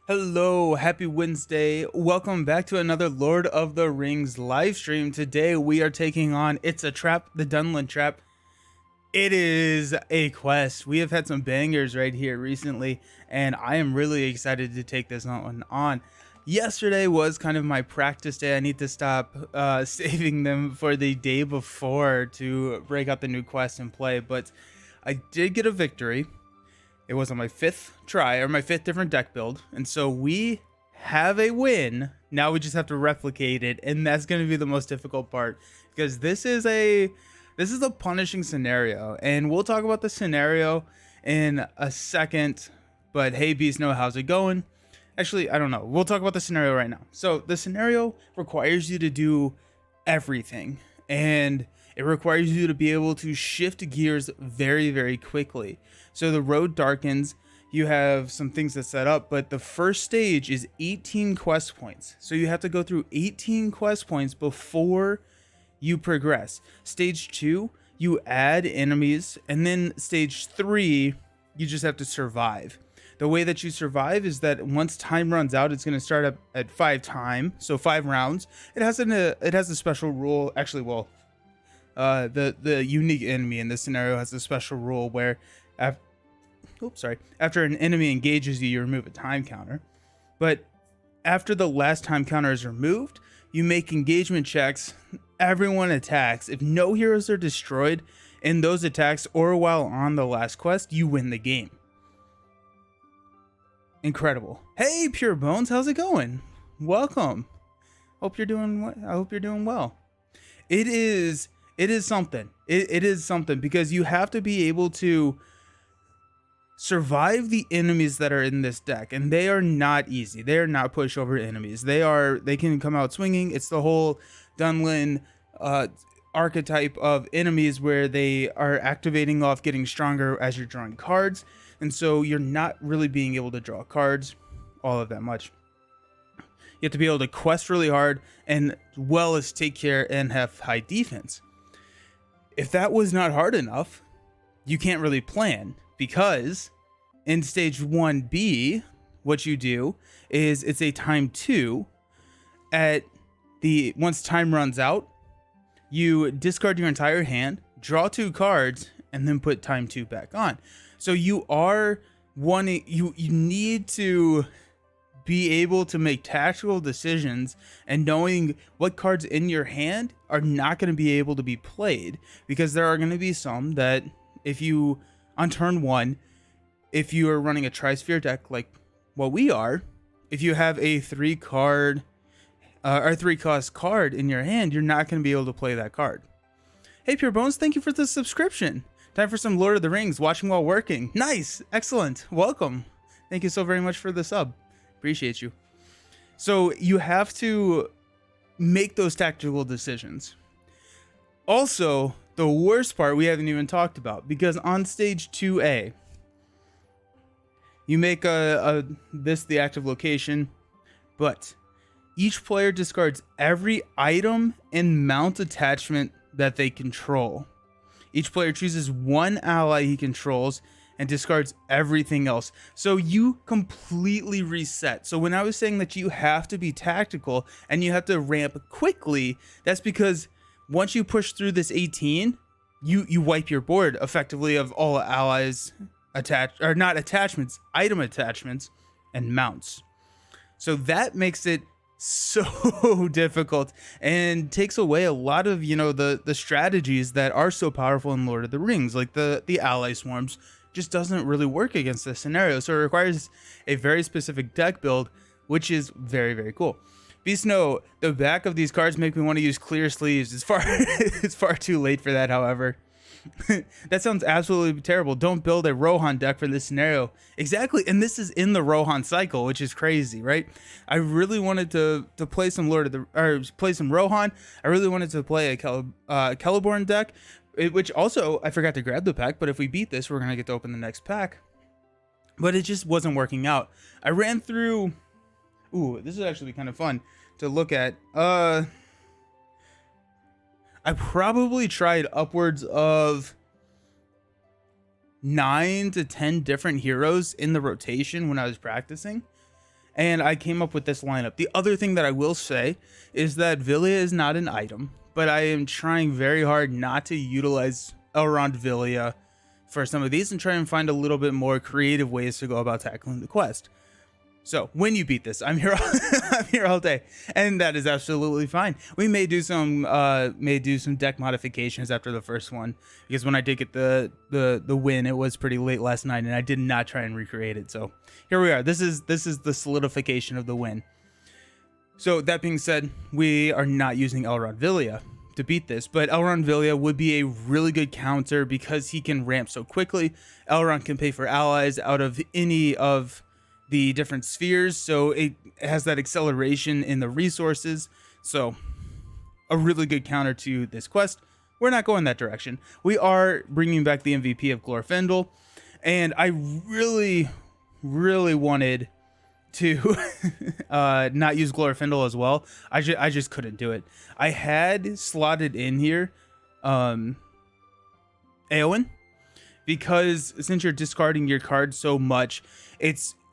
Hello, happy Wednesday. Welcome back to another Lord of the Rings live stream. Today we are taking on It's a Trap, the Dunland Trap. It is a quest. We have had some bangers right here recently, and I am really excited to take this one on. Yesterday was kind of my practice day. I need to stop saving them for the day before to break out the new quest and play, but I did get a victory. It was on my fifth try, or my fifth different deck build, and so we have a win. Now we just have to replicate it, and that's going to be the most difficult part, because this is a punishing scenario, and we'll talk about the scenario in a second. But hey, Beast, no, how's it going? Actually, I don't know. We'll talk about the scenario right now. So the scenario requires you to do everything, and it requires you to be able to shift gears very, very quickly. So the road darkens, you have some things to set up, but the first stage is 18 quest points. So you have to go through 18 quest points before you progress. Stage 2, you add enemies, and then stage 3, you just have to survive. The way that you survive is that once time runs out, it's going to start up at 5 time, so 5 rounds. It has a special rule. Actually, well, the unique enemy in this scenario has a special rule where after an enemy engages you, you remove a time counter. But after the last time counter is removed, you make engagement checks. Everyone attacks. If no heroes are destroyed in those attacks or while on the last quest, you win the game. Incredible. Hey, Pure Bones, how's it going? Welcome. I hope you're doing well. It is something. It is something, because you have to be able to survive the enemies that are in this deck, and they are not easy. They are not pushover enemies. They can come out swinging. It's the whole Dunland archetype of enemies where they are activating off getting stronger as you're drawing cards, and so you're not really being able to draw cards all of that much. You have to be able to quest really hard and well as take care and have high defense. If that was not hard enough, you can't really plan, because in stage 1B, what you do is it's a time 2. Once time runs out, you discard your entire hand, draw 2 cards, and then put time 2 back on. So you need to be able to make tactical decisions, and knowing what cards in your hand are not going to be able to be played, because there are going to be some that on turn 1, if you are running a Trisphere deck like what we are, if you have a 3 cost card in your hand, you're not going to be able to play that card. Hey, Pure Bones, thank you for the subscription. Time for some Lord of the Rings, watching while working. Nice, excellent, welcome. Thank you so very much for the sub. Appreciate you. So you have to make those tactical decisions. Also, the worst part we haven't even talked about, because on stage 2A, you make this the active location, but each player discards every item and mount attachment that they control. Each player chooses one ally he controls and discards everything else. So you completely reset. So when I was saying that you have to be tactical and you have to ramp quickly, that's because once you push through this 18, you wipe your board effectively of all allies item attachments and mounts. So that makes it so difficult and takes away a lot of the strategies that are so powerful in Lord of the Rings, like the ally swarms. Just doesn't really work against this scenario. So it requires a very specific deck build, which is very, very cool. Beast, no, the back of these cards make me want to use clear sleeves. It's far too late for that, however. That sounds absolutely terrible. Don't build a Rohan deck for this scenario. Exactly, and this is in the Rohan cycle, which is crazy, right? I really wanted to play some play some Rohan. I really wanted to play a Celeborn deck, which also I forgot to grab the pack. But if we beat this, we're gonna get to open the next pack. But it just wasn't working out. I ran through. Ooh, this is actually kind of fun to look at. I probably tried upwards of 9 to 10 different heroes in the rotation when I was practicing. and I came up with this lineup. The other thing that I will say is that Villia is not an item, but I am trying very hard not to utilize Elrond Villia for some of these and try and find a little bit more creative ways to go about tackling the quest. So when you beat this, I'm here. I'm here all day, and that is absolutely fine. We may do some deck modifications after the first one, because when I did get the win, it was pretty late last night, and I did not try and recreate it. So here we are. This is the solidification of the win. So that being said, we are not using Elrond Villia to beat this, but Elrond Villia would be a really good counter because he can ramp so quickly. Elrond can pay for allies out of any of the different spheres, so it has that acceleration in the resources. So a really good counter to this quest. We're not going that direction. We are bringing back the MVP of Glorfindel, and I really wanted to not use Glorfindel as well. I just couldn't do it. I had slotted in here Eowyn, because since you're discarding your cards so much,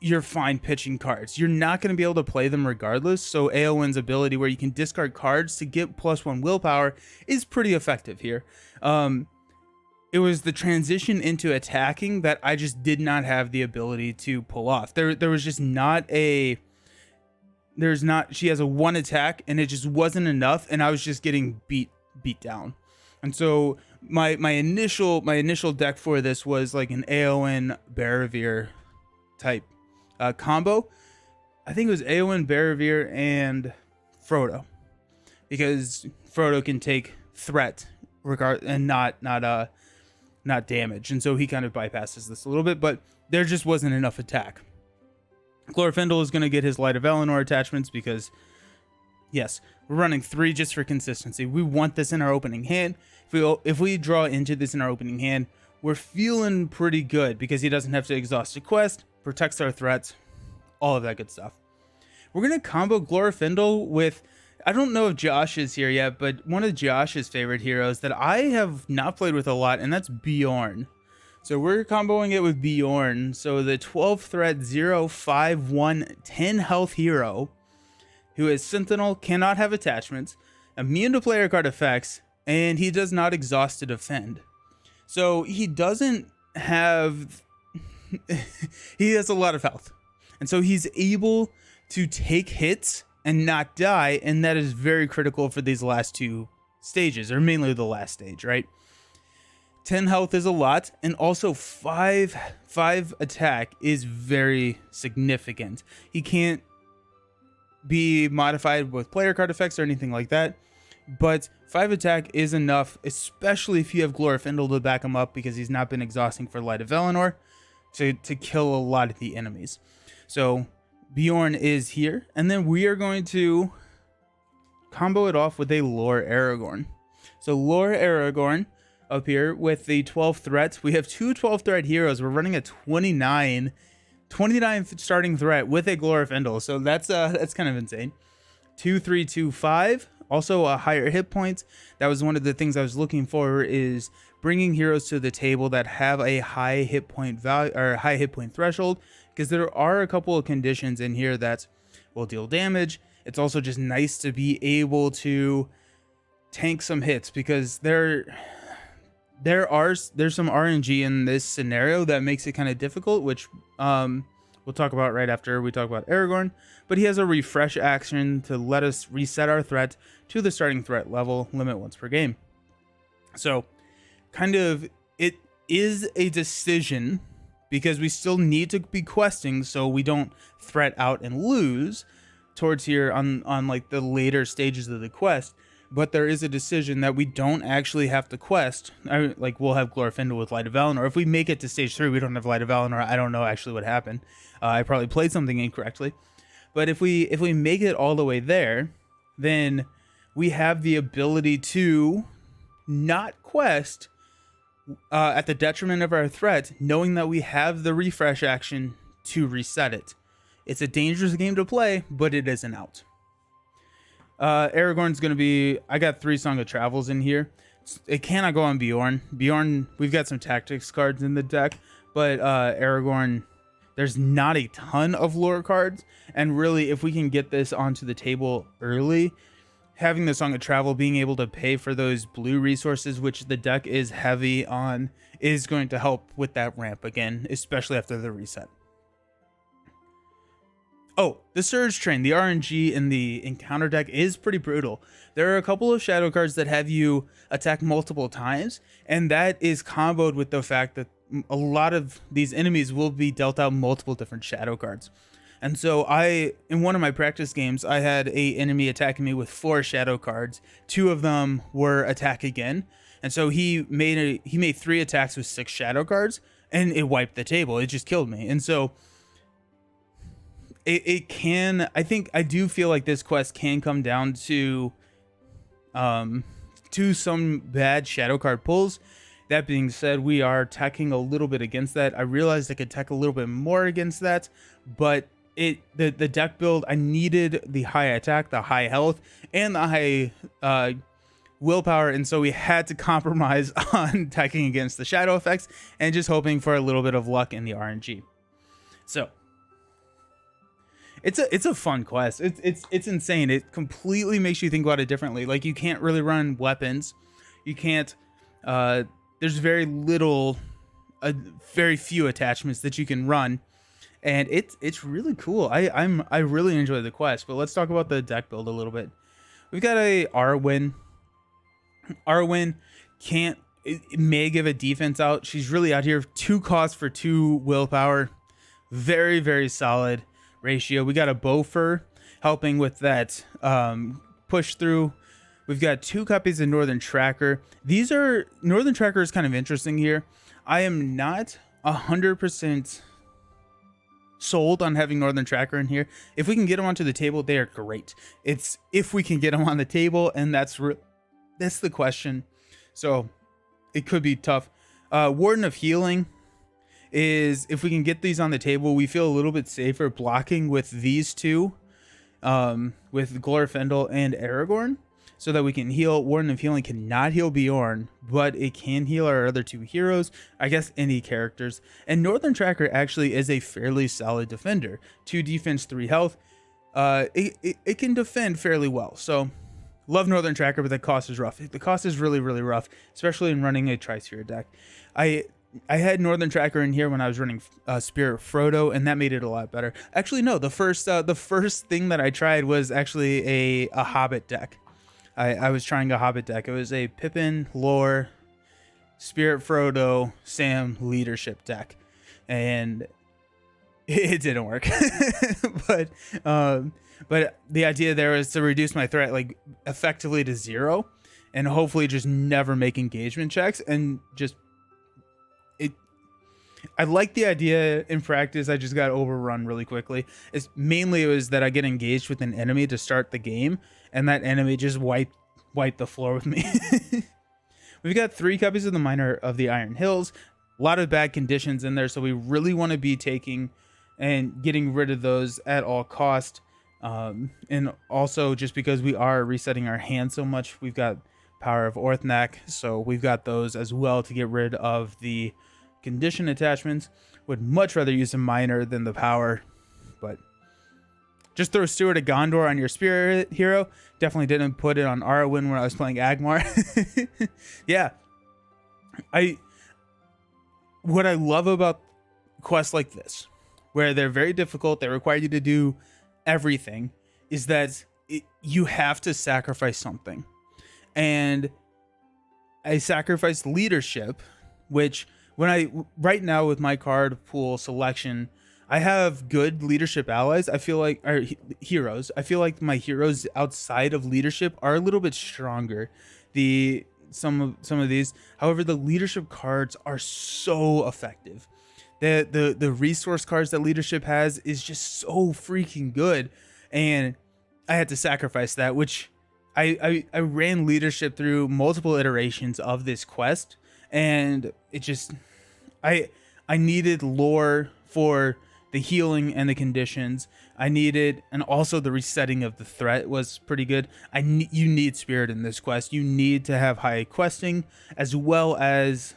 you're fine pitching cards. You're not going to be able to play them regardless. So Eowyn's ability where you can discard cards to get +1 willpower is pretty effective here. It was the transition into attacking that I just did not have the ability to pull off. There was just not she has a 1 attack and it just wasn't enough, and I was just getting beat down. And so my initial deck for this was like an Eowyn Barrowir type combo. I think it was Eowyn, Barrowir, and Frodo, because Frodo can take threat and not damage, and so he kind of bypasses this a little bit, but there just wasn't enough attack. Glorfindel is going to get his Light of Valinor attachments because, yes, we're running 3 just for consistency. We want this in our opening hand. If we draw into this in our opening hand, we're feeling pretty good because he doesn't have to exhaust a quest, protects our threats, all of that good stuff. We're going to combo Glorfindel with, I don't know if Josh is here yet, but one of Josh's favorite heroes that I have not played with a lot, and that's Bjorn. So we're comboing it with Bjorn. So the 12 threat 0, 5, 1, 10 health hero who is Sentinel, cannot have attachments, immune to player card effects, and he does not exhaust to defend. So he doesn't have he has a lot of health, and so he's able to take hits and not die, and that is very critical for these last 2 stages, or mainly the last stage, right? 10 health is a lot, and also 5 attack is very significant. He can't be modified with player card effects or anything like that, but 5 attack is enough, especially if you have Glorfindel to back him up, because he's not been exhausting for Light of Valinor to kill a lot of the enemies. So Bjorn is here, and then we are going to combo it off with a Lore Aragorn. So Lore Aragorn up here with the 12 threats. We have 2 12 threat heroes. We're running a 29 starting threat with a Glorfindel. So that's kind of insane. 2, 3, 2, 5. Also a higher hit points. That was one of the things I was looking for, is bringing heroes to the table that have a high hit point value or high hit point threshold, because there are a couple of conditions in here that will deal damage. It's also just nice to be able to tank some hits, because there's some RNG in this scenario that makes it kind of difficult, which we'll talk about right after we talk about Aragorn. But he has a refresh action to let us reset our threat to the starting threat level limit once per game. So kind of it is a decision, because we still need to be questing so we don't threat out and lose towards here on like the later stages of the quest. But there is a decision that we don't actually have to quest. Like, we'll have Glorfindel with Light of Valinor. If we make it to stage 3, we don't have Light of Valinor. I don't know actually what happened. I probably played something incorrectly. But if we make it all the way there, then we have the ability to not quest at the detriment of our threat, knowing that we have the refresh action to reset it. It's a dangerous game to play, but it is an out. Aragorn's going to be... I got 3 Song of Travels in here. It cannot go on Bjorn. Bjorn, we've got some tactics cards in the deck, but Aragorn, there's not a ton of lore cards, and really if we can get this onto the table early, having the Song of Travel, being able to pay for those blue resources, which the deck is heavy on, is going to help with that ramp again, especially after the reset. Oh, the Surge Train, the RNG in the encounter deck is pretty brutal. There are a couple of shadow cards that have you attack multiple times, and that is comboed with the fact that a lot of these enemies will be dealt out multiple different shadow cards. And so in one of my practice games, I had a enemy attacking me with 4 shadow cards. 2 of them were attack again. And so he made 3 attacks with 6 shadow cards, and it wiped the table. It just killed me. And so I do feel like this quest can come down to some bad shadow card pulls. That being said, we are teching a little bit against that. I realized I could tech a little bit more against that, but the deck build, I needed the high attack, the high health, and the high willpower, and so we had to compromise on teching against the shadow effects and just hoping for a little bit of luck in the RNG. So it's a fun quest. It's insane. It completely makes you think about it differently. Like, you can't really run weapons. You can't. There's very few attachments that you can run, and it's really cool. I really enjoy the quest. But let's talk about the deck build a little bit. We've got a Arwen. Arwen it may give a defense out. She's really out here. 2 costs for 2 willpower. Very, very solid ratio. We got a Bofur helping with that push through. We've got 2 copies of Northern Tracker. Northern Tracker is kind of interesting here. I am not 100% sold on having Northern Tracker in here. If we can get them onto the table, they are great. It's if we can get them on the table, and that's the question. So it could be tough. Warden of Healing is, if we can get these on the table, we feel a little bit safer blocking with these 2, with Glorfindel and Aragorn, so that we can heal. Warden of Healing cannot heal Bjorn, but it can heal our other 2 heroes, I guess any characters. And Northern Tracker actually is a fairly solid defender. 2 defense, 3 health. It can defend fairly well. So love Northern Tracker, but the cost is rough. The cost is really, really rough, especially in running a Tri-Sphere deck. I had Northern Tracker in here when I was running Spirit Frodo, and that made it a lot better. Actually, no, the first thing that I tried was actually a Hobbit deck. I was trying a Hobbit deck. It was a Pippin, Lore, Spirit Frodo, Sam leadership deck, and it didn't work. But the idea there is to reduce my threat like effectively to 0, and hopefully just never make engagement checks, and just I like the idea. In practice, I just got overrun really quickly. It was that I get engaged with an enemy to start the game, and that enemy just wiped the floor with me. We've got 3 copies of the Miner of the Iron Hills. A lot of bad conditions in there, so we really want to be taking and getting rid of those at all cost. And also, just because we are resetting our hand so much, we've got Power of Orthnak, so we've got those as well to get rid of the condition attachments. Would much rather use a Miner than the power, but just throw Steward of Gondor on your spirit hero. Definitely didn't put it on Arwen when I was playing Agmar. Yeah, what I love about quests like this, where they're very difficult, they require you to do everything, is that you have to sacrifice something. And I sacrificed leadership, which right now with my card pool selection, I have good leadership allies. I feel like, or heroes. I feel like my heroes outside of leadership are a little bit stronger. Some of these, however, the leadership cards are so effective. The resource cards that leadership has is just so freaking good, and I had to sacrifice that, which I ran leadership through multiple iterations of this quest, and it just I needed lore for the healing and the conditions. I needed, and also the resetting of the threat was pretty good. You need spirit in this quest. You need to have high questing, as well as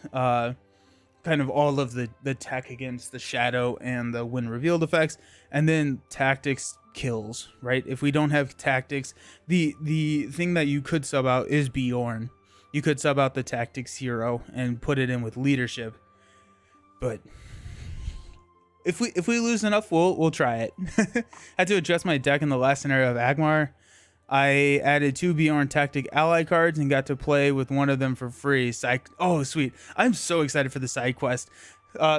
kind of all of the tech against the shadow and the when revealed effects, and then tactics kills, right? If we don't have tactics, the thing that you could sub out is Bjorn. You could sub out the tactics hero and put it in with leadership, but if we lose enough, we'll try it. Had to adjust my deck in the last scenario of Agmar. I added 2 Bjorn tactic ally cards and got to play with one of them for free. Oh, sweet. I'm so excited for the side quest.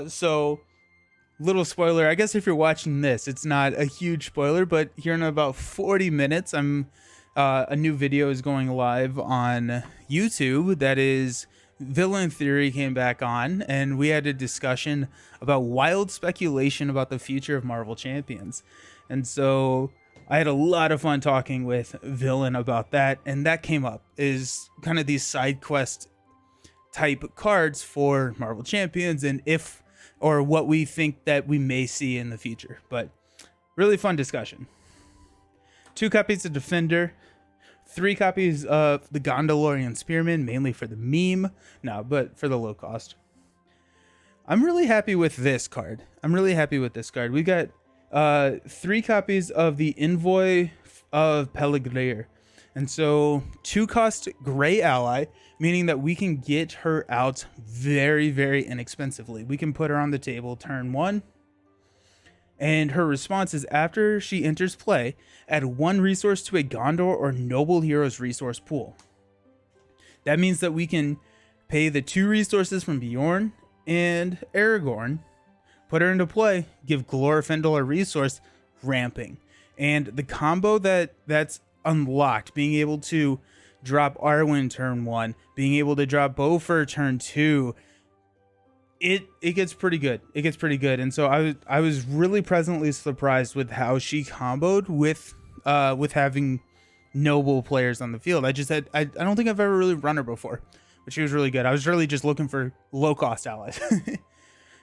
So, little spoiler, I guess if you're watching this, it's not a huge spoiler, but here in about 40 minutes, a new video is going live on YouTube. That is, Villain Theory came back on, and we had a discussion about wild speculation about the future of Marvel Champions. And so I had a lot of fun talking with Villain about that, and that came up, is kind of these side quest type cards for Marvel Champions, and if or what we think that we may see in the future. But really fun discussion. 2 copies of Defender, 3 copies of the Gondalorian Spearman, mainly for the meme. No, but for the low cost. I'm really happy with this card. We got 3 copies of the Envoy of Peligreer. And so 2 cost gray ally, meaning that we can get her out very, very inexpensively. We can put her on the table turn 1. And her response is, after she enters play, add 1 resource to a Gondor or Noble Hero's resource pool. That means that we can pay the 2 resources from Bjorn and Aragorn, put her into play, give Glorfindel a resource, ramping. And the combo that's unlocked, being able to drop Arwen turn 1, being able to drop Bofur turn 2, it gets pretty good. And so I was really pleasantly surprised with how she comboed with having noble players on the field. I don't think I've ever really run her before, but she was really good. I was really just looking for low cost allies.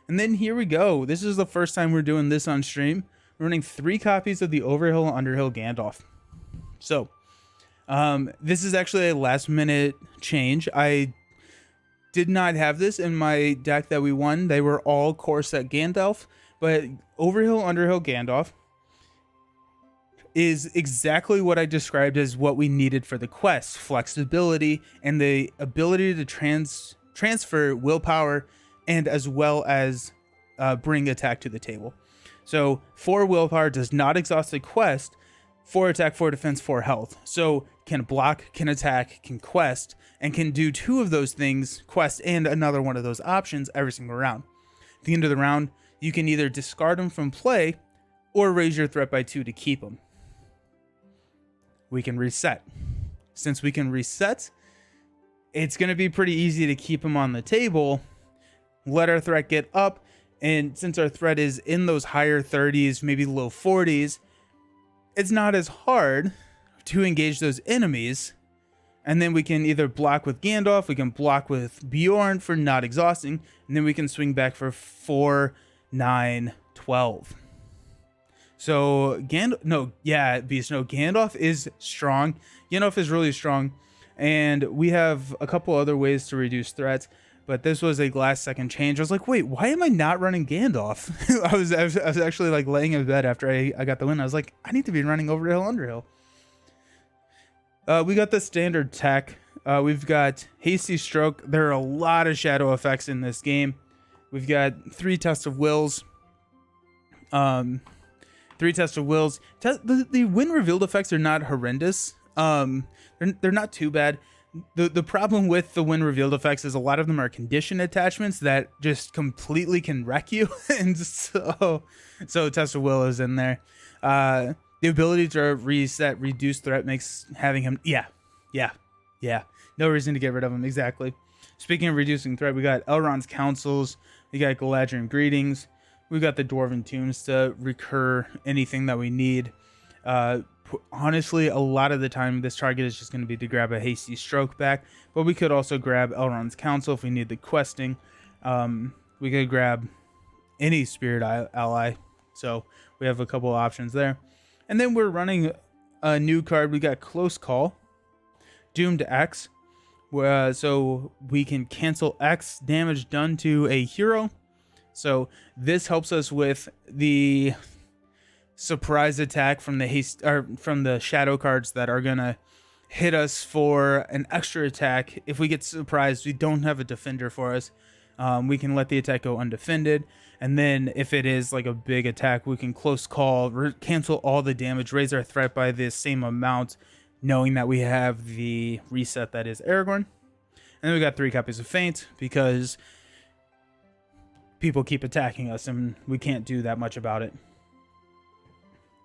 And then here we go. This is the first time we're doing this on stream. We're running 3 copies of the Overhill Underhill Gandalf. So this is actually a last minute change. I did not have this in my deck that we won. They were all core set Gandalf, but Overhill Underhill Gandalf is exactly what I described as what we needed for the quest: flexibility and the ability to transfer willpower, and as well as bring attack to the table. So 4 willpower does not exhaust the quest, 4 attack, 4 defense, 4 health. So can block, can attack, can quest, and can do 2 of those things, quest and another one of those options, every single round. At the end of the round, you can either discard them from play or raise your threat by 2 to keep them. We can reset. Since we can reset, it's going to be pretty easy to keep them on the table, let our threat get up, and since our threat is in those higher 30s, maybe low 40s, it's not as hard to engage those enemies. And then we can either block with Gandalf, we can block with Bjorn for not exhausting, and then we can swing back for 4, 9, 12. So Gandalf is strong. Gandalf is really strong, and we have a couple other ways to reduce threats. But this was a last second change. I was like, wait, why am I not running Gandalf? I was actually like laying in bed after I got the win. I was like, I need to be running Overhill Underhill. We got the standard tech. We've got Hasty Stroke. There are a lot of shadow effects in this game. We've got 3 Tests of Wills. 3 Tests of Wills. The when revealed effects are not horrendous. They're not too bad. The problem with the when revealed effects is a lot of them are condition attachments that just completely can wreck you. And so Test of Will is in there. The ability to reset reduce threat makes having him no reason to get rid of him. Exactly. Speaking of reducing threat, we got Elrond's Counsels, we got Galadriel Greetings, we got the Dwarven Tombs to recur anything that we need. Honestly, a lot of the time this target is just going to be to grab a Hasty Stroke back, but we could also grab Elrond's Counsel if we need the questing. We could grab any spirit ally, so we have a couple options there. And then we're running a new card. We got Close Call, Doomed X, so we can cancel X damage done to a hero. So this helps us with the surprise attack from the haste or from the shadow cards that are gonna hit us for an extra attack. If we get surprised, we don't have a defender for us. We can let the attack go undefended, and then if it is like a big attack, we can close call, cancel all the damage, raise our threat by the same amount, knowing that we have the reset that is Aragorn. And then we got 3 copies of Feint because people keep attacking us and we can't do that much about it.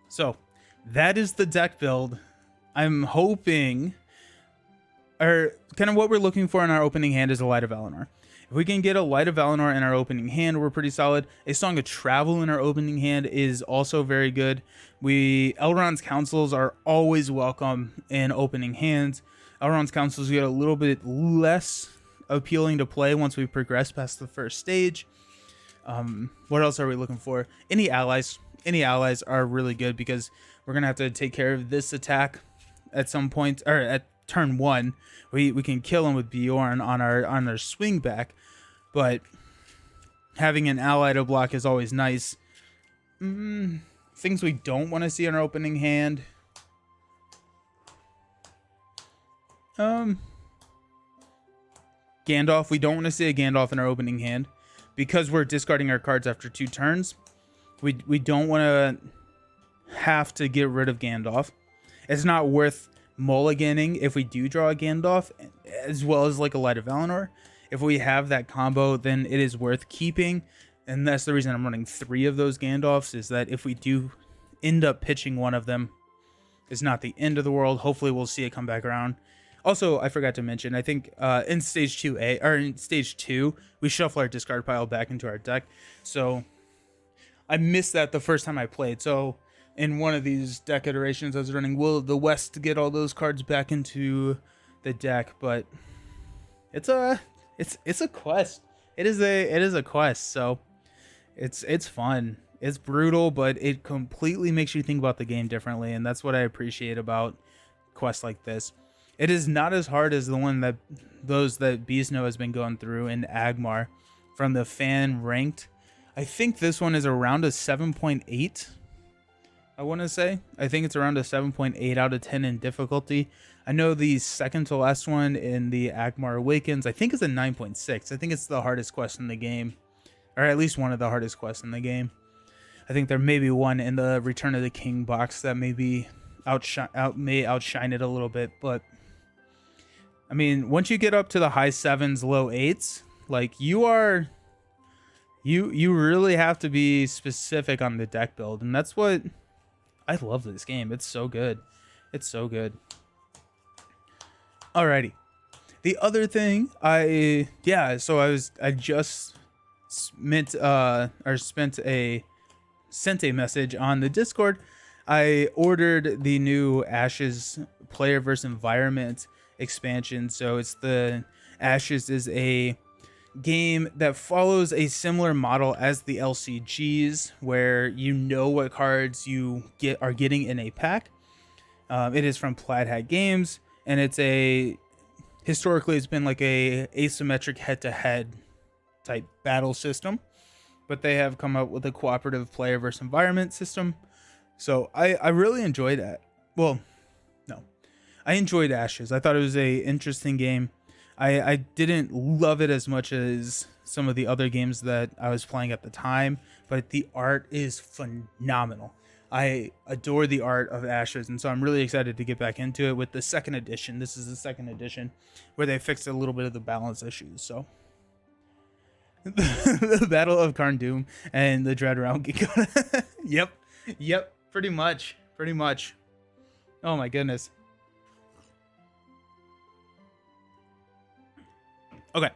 So that is the deck build. I'm hoping, or kind of what we're looking for in our opening hand is a Light of Valinor. If we can get a Light of Valinor in our opening hand, we're pretty solid. A Song of Travel in our opening hand is also very good. Elrond's Councils are always welcome in opening hands. Elrond's Councils get a little bit less appealing to play once we progress past the first stage. What else are we looking for? Any allies are really good because we're gonna have to take care of this attack at some point, or at turn 1. We can kill him with Bjorn on our swing back, but having an ally to block is always nice. Things we don't want to see in our opening hand. Gandalf. We don't want to see a Gandalf in our opening hand because we're discarding our cards after 2 turns. We don't want to have to get rid of Gandalf. It's not worth mulliganing if we do draw a Gandalf, as well as like a Light of Valinor. If we have that combo, then it is worth keeping, and that's the reason I'm running 3 of those Gandalfs, is that if we do end up pitching one of them, it's not the end of the world. Hopefully we'll see it come back around. Also, I forgot to mention, I think in stage 2A, or in stage 2, we shuffle our discard pile back into our deck. So I missed that the first time I played. So in one of these deck iterations I was running, will the West get all those cards back into the deck? But it's a quest. It is a quest. So it's fun. It's brutal, but it completely makes you think about the game differently, and that's what I appreciate about quests like this. It is not as hard as the one that Beesno has been going through in Agmar from the fan ranked. I think this one is around a 7.8. I want to say. I think it's around a 7.8 out of 10 in difficulty. I know the second to last one in the Agmar Awakens, I think it's a 9.6. I think it's the hardest quest in the game, or at least one of the hardest quests in the game. I think there may be one in the Return of the King box that may outshine it a little bit, but I mean, once you get up to the high 7s, low 8s, like you really have to be specific on the deck build, and that's what I love this game. It's so good. It's so good. Alrighty. The other thing I just sent a message on the Discord. I ordered the new Ashes Player vs. Environment expansion. So it's the Ashes is a game that follows a similar model as the LCGs, where you know what cards you are getting in a pack. It is from Plaid Hat Games, and historically it's been like a asymmetric head-to-head type battle system, but they have come up with a cooperative player versus environment system. So I really enjoyed that. Well, no, I enjoyed Ashes. I thought it was a interesting game. I didn't love it as much as some of the other games that I was playing at the time, but the art is phenomenal. I adore the art of Ashes, and so I'm really excited to get back into it with the second edition. This is the second edition where they fixed a little bit of the balance issues. So the Battle of Karn Doom and the Dread Realm. Yep, pretty much. Oh my goodness. Okay.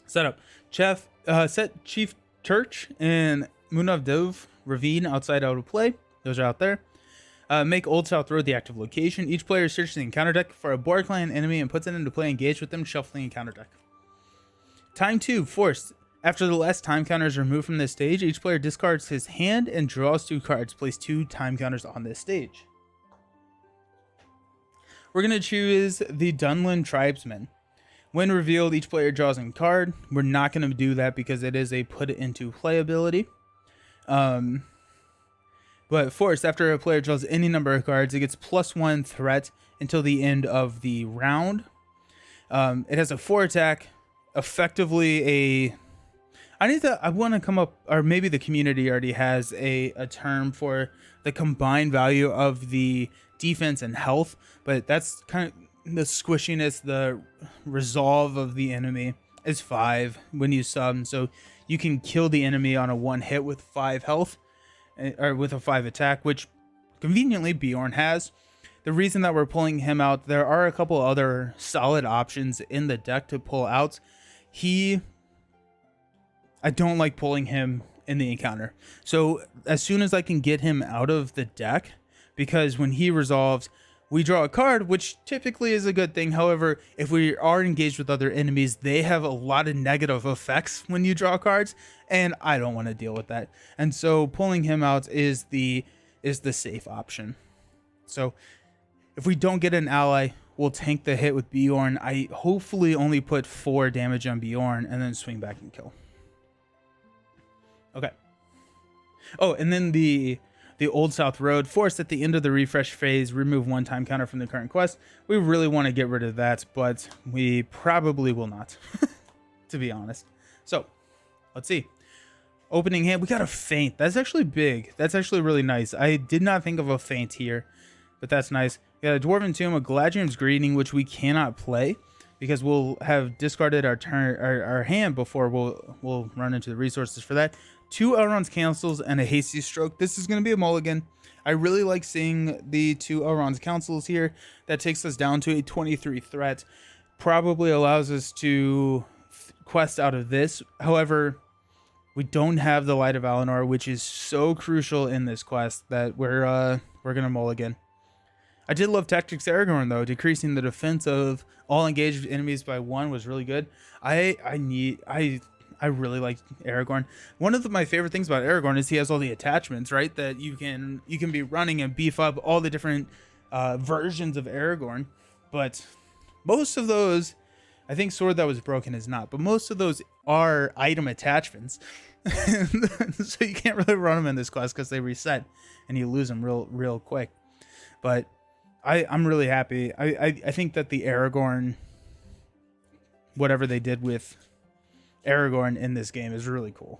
Setup. Set Chief Church and Munav Dove Ravine outside out of play. Those are out there. Make Old South Road the active location. Each player searches the encounter deck for a board clan enemy and puts it into play. Engage with them, shuffling encounter deck. Time 2. Forced. After the last time counter is removed from this stage, each player discards his hand and draws 2 cards. Place 2 time counters on this stage. we're going to choose the Dunland Tribesman. When revealed, each player draws a card. We're not going to do that because it is a put it into play ability. But forced, after a player draws any number of cards, it gets +1 threat until the end of the round. It has a 4 attack, effectively a... I want to come up, or maybe the community already has a term for the combined value of the defense and health, but that's kind of the squishiness, the resolve of the enemy is 5 when you sub, so you can kill the enemy on a 1 hit with 5 health, or with a 5 attack, which conveniently Bjorn has. The reason that we're pulling him out, there are a couple other solid options in the deck to pull out. I don't like pulling him in the encounter. So as soon as I can get him out of the deck, because when he resolves, we draw a card, which typically is a good thing. However, if we are engaged with other enemies, they have a lot of negative effects when you draw cards, and I don't want to deal with that. And so pulling him out is the safe option. So if we don't get an ally, we'll tank the hit with Bjorn. I hopefully only put 4 damage on Bjorn and then swing back and kill. Okay. Oh, and then the Old South Road, forced at the end of the refresh phase, remove 1 time counter from the current quest. We really want to get rid of that, but we probably will not, to be honest. So, let's see. Opening hand, we got a feint. That's actually big. That's actually really nice. I did not think of a feint here, but that's nice. We got a Dwarven Tomb, a Galadriel's Greeting, which we cannot play because we'll have discarded our hand before we'll run into the resources for that. 2 Elrond's Councils and a Hasty Stroke. This is going to be a mulligan. I really like seeing the 2 Elrond's Councils here. That takes us down to a 23 threat. Probably allows us to quest out of this. However, we don't have the Light of Valinor, which is so crucial in this quest that we're going to mulligan. I did love Tactics Aragorn though. Decreasing the defense of all engaged enemies by 1 was really good. I really like Aragorn. One of my favorite things about Aragorn is he has all the attachments, right? That you can be running and beef up all the different versions of Aragorn. But most of those, I think Sword That Was Broken is not, but most of those are item attachments. So you can't really run them in this class because they reset and you lose them real quick. But I'm really happy. I think that the Aragorn, whatever they did with Aragorn in this game is really cool.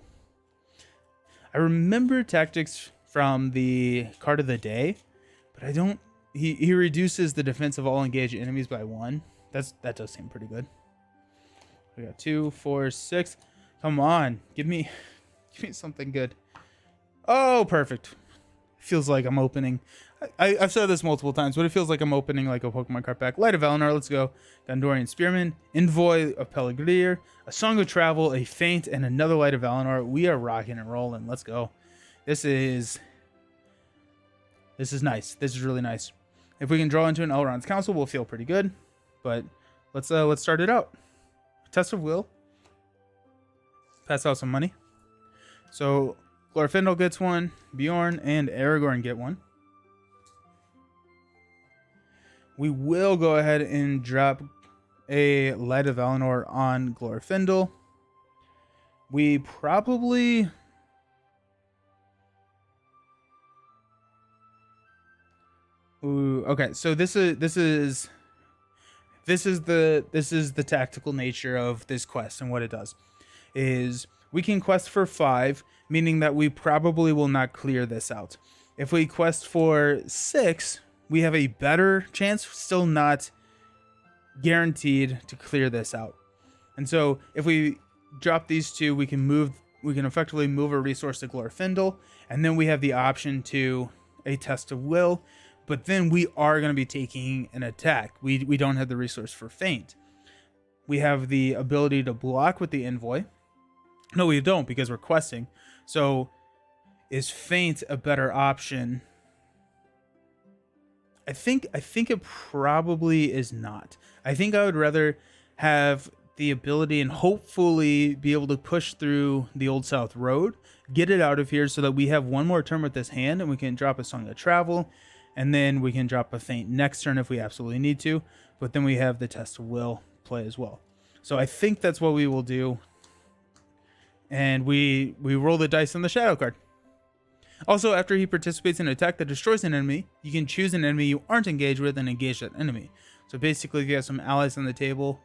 I remember tactics from the card of the day, but I don't. He reduces the defense of all engaged enemies by 1. That does seem pretty good. We got 2, 4, 6. Come on, give me something good. Oh, perfect. Feels like I'm opening. I've said this multiple times, but it feels like I'm opening like a Pokemon card pack. Light of Valinor, let's go. Gondorian Spearman, Envoy of Peligrir, a Song of Travel, a Feint, and another Light of Valinor. We are rocking and rolling. Let's go. This is nice. This is really nice. If we can draw into an Elrond's Council, we'll feel pretty good. But let's start it out. Test of Will. Pass out some money. So Glorfindel gets 1, Bjorn and Aragorn get 1. We will go ahead and drop a Light of Valinor on Glorfindel. We probably... Ooh, okay, so this is the tactical nature of this quest, and what it does is we can quest for 5, meaning that we probably will not clear this out. If we quest for 6, we have a better chance, still not guaranteed to clear this out. And so if we drop these 2, we can effectively move a resource to Glorfindel, and then we have the option to a Test of Will, but then we are going to be taking an attack. We don't have the resource for Feint. We have the ability to block with the Envoy. No, we don't, because we're questing. So is Feint a better option? I think it probably is not. I think I would rather have the ability and hopefully be able to push through the Old South Road, get it out of here so that we have one more turn with this hand and we can drop a Song of Travel, And then we can drop a feint next turn if we absolutely need to. But then we have the test of will play as well. So I think that's what we will do. And we roll the dice on the shadow card. Also, after he participates in an attack that destroys an enemy, you can choose an enemy you aren't engaged with and engage that enemy. So basically, if you have some allies on the table,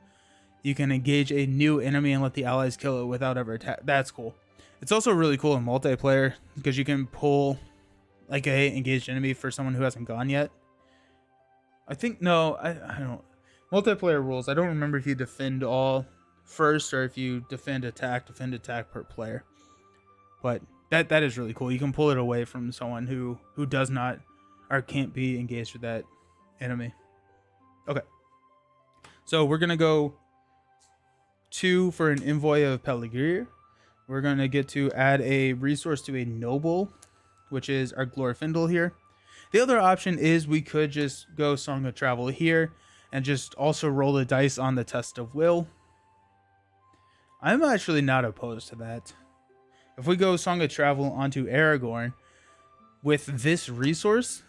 you can engage a new enemy and let the allies kill it without ever attack. That's cool. It's also really cool in multiplayer because you can pull like a engaged enemy for someone who hasn't gone yet. I think, no, I don't. Multiplayer rules, I don't remember if you defend all first or if you defend attack per player. But that is really cool. You can pull it away from someone who does not or can't be engaged with that enemy. Okay. So we're going to go 2 for an Envoy of Peligrir. We're going to get to add a resource to a Noble, which is our Glorfindel here. The other option is we could just go Song of Travel here and just also roll the dice on the Test of Will. I'm actually not opposed to that. If we go Song of Travel onto Aragorn with this resource,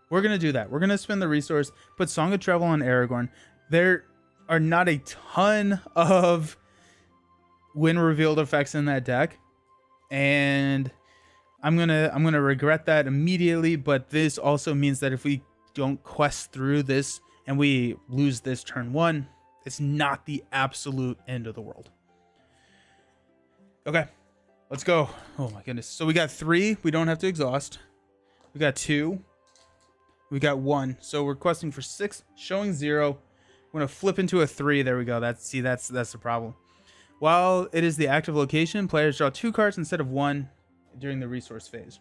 we're going to do that. We're going to spend the resource, put Song of Travel on Aragorn. There are not a ton of when revealed effects in that deck, and I'm gonna regret that immediately. But this also means that if we don't quest through this and we lose this turn 1, it's not the absolute end of the world. Okay, let's go. Oh my goodness. So we got 3. We don't have to exhaust. We got 2. We got 1. So we're questing for 6, showing 0. I'm gonna flip into a 3. There we go. That's the problem. While it is the active location, players draw 2 cards instead of 1 during the resource phase.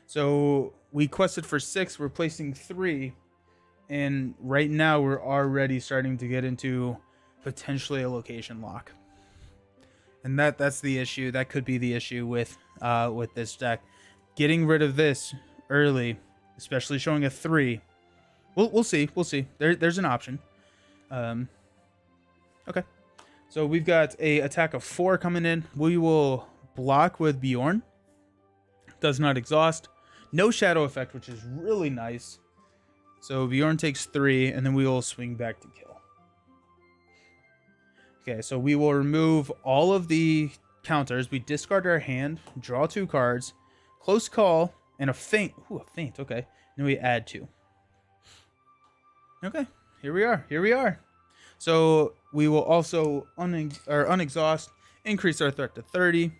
So we quested for 6, we're placing 3, and right now we're already starting to get into potentially a location lock. And that's the issue. That could be the issue with this deck. Getting rid of this early, especially showing a 3. We'll see. There's an option. Okay. So we've got a attack of 4 coming in. We will block with Bjorn. Does not exhaust. No shadow effect, which is really nice. So Bjorn takes 3, and then we will swing back to kill. Okay, so we will remove all of the counters. We discard our hand, draw 2 cards, close call, and a feint. Ooh, a feint, okay. And then we add 2. Okay, here we are. So we will also unexhaust, increase our threat to 30.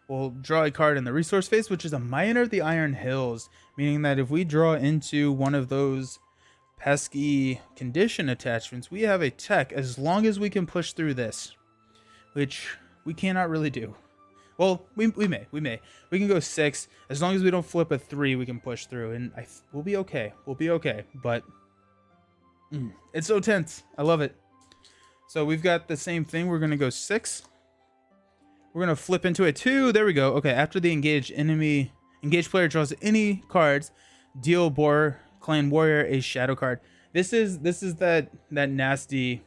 We'll draw a card in the resource phase, which is a Miner of the Iron Hills, meaning that if we draw into one of those pesky condition attachments, we have a tech as long as we can push through this, which we cannot really do. Well, we may. We can go 6. As long as we don't flip a 3, we can push through, and we'll be okay. But it's so tense. I love it. So we've got the same thing. We're going to go 6. We're going to flip into a 2. There we go. Okay, after the engaged player draws any cards, deal Boar Clan Warrior a shadow card. This is that nasty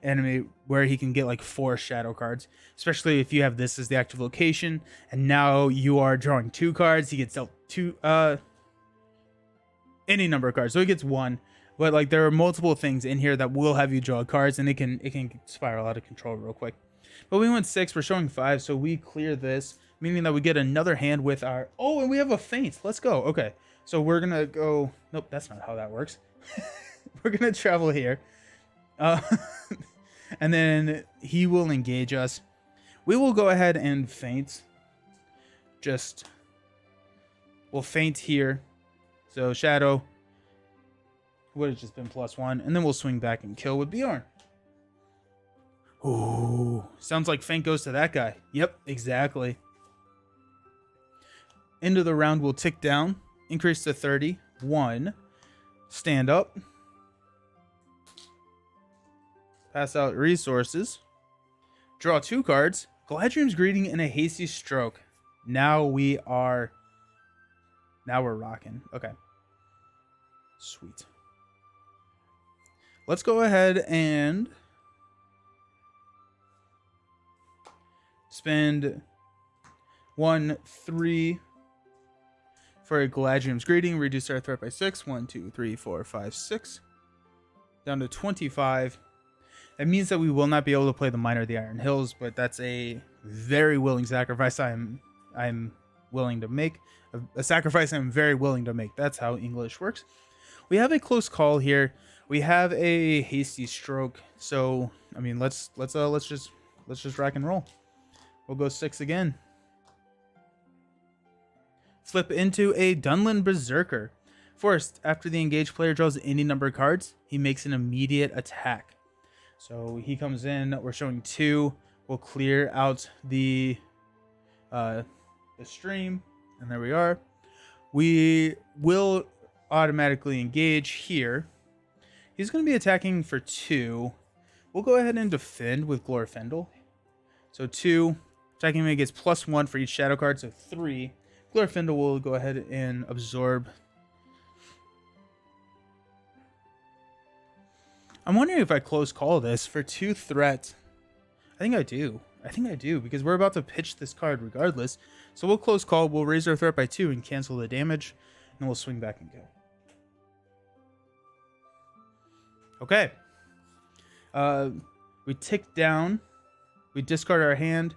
enemy where he can get like 4 shadow cards, especially if you have this as the active location, and now you are drawing 2 cards. He gets dealt 2 any number of cards, so he gets 1. But like there are multiple things in here that will have you draw cards, and it can spiral out of control real quick. But we went 6. We're showing 5, so we clear this, meaning that we get another hand with our. Oh, and we have a feint. Let's go. Okay, so we're gonna go. Nope, that's not how that works. We're gonna travel here, and then he will engage us. We will go ahead and feint. We'll feint here. So shadow would have just been +1, and then we'll swing back and kill with Bjorn. Ooh, sounds like feint goes to that guy. Yep, exactly. End of the round will tick down, increase to 30. 1, stand up, pass out resources, draw 2 cards, Gladrium's Greeting and a Hasty Stroke. Now we're rocking. Okay. Sweet. Let's go ahead and spend 1, 3, For a Galadriel's Greeting, reduce our threat by 6. 1, 2, 3, 4, 5, 6. Down to 25. That means that we will not be able to play the Miner of the Iron Hills, but that's a very willing sacrifice I'm willing to make. A sacrifice I'm very willing to make. That's how English works. We have a close call here. We have a hasty stroke. So, I mean, let's just rock and roll. We'll go 6 again. Flip into a Dunland Berserker. First, after the engaged player draws any number of cards, he makes an immediate attack. So he comes in. We're showing 2. We'll clear out the stream, and there we are. We will automatically engage here. He's going to be attacking for 2. We'll go ahead and defend with Glorfindel. So 2, attacking him gets +1 for each shadow card, so 3. Glorfindel will go ahead and absorb. I'm wondering if I close call this for 2 threat. I think I do. Because we're about to pitch this card regardless. So we'll close call, we'll raise our threat by 2 and cancel the damage, and we'll swing back and go. Okay. We tick down. We discard our hand.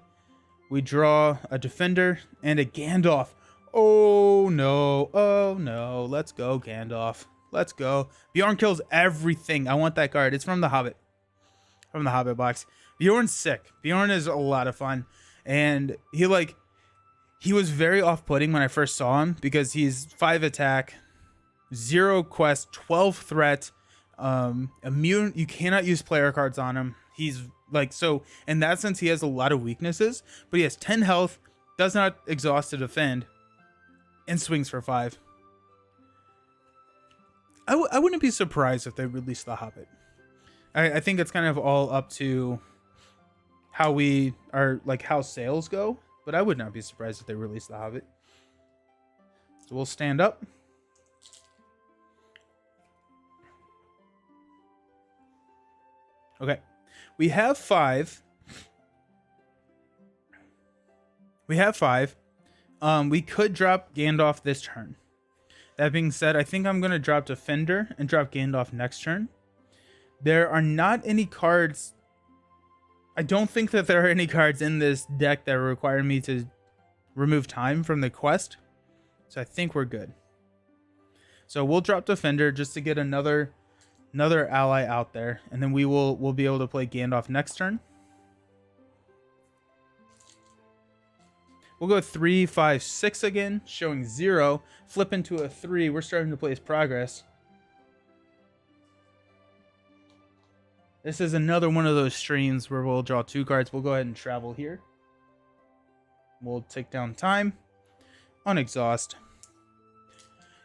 We draw a Defender and a Gandalf. Oh no. Let's go, Gandalf. Let's go. Bjorn kills everything. I want that card. It's from The Hobbit. From the Hobbit box. Bjorn's sick. Bjorn is a lot of fun. And he was very off-putting when I first saw him because he's 5 attack, 0 quest, 12 threat, immune. You cannot use player cards on him. He's so in that sense, he has a lot of weaknesses, but he has 10 health, does not exhaust to defend, and swings for 5. I wouldn't be surprised if they released The Hobbit. I think it's kind of all up to how we are, how sales go, but I would not be surprised if they release The Hobbit. So we'll stand up. Okay. We have 5. We could drop Gandalf this turn. That being said, I think I'm going to drop Defender and drop Gandalf next turn. There are not any cards. I don't think that there are any cards in this deck that require me to remove time from the quest. So I think we're good. So we'll drop Defender just to get another ally out there. And then we'll be able to play Gandalf next turn. We'll go 3, 5, 6 again, showing 0. Flip into a 3. We're starting to place progress. This is another one of those streams where we'll draw 2 cards. We'll go ahead and travel here. We'll take down time on exhaust.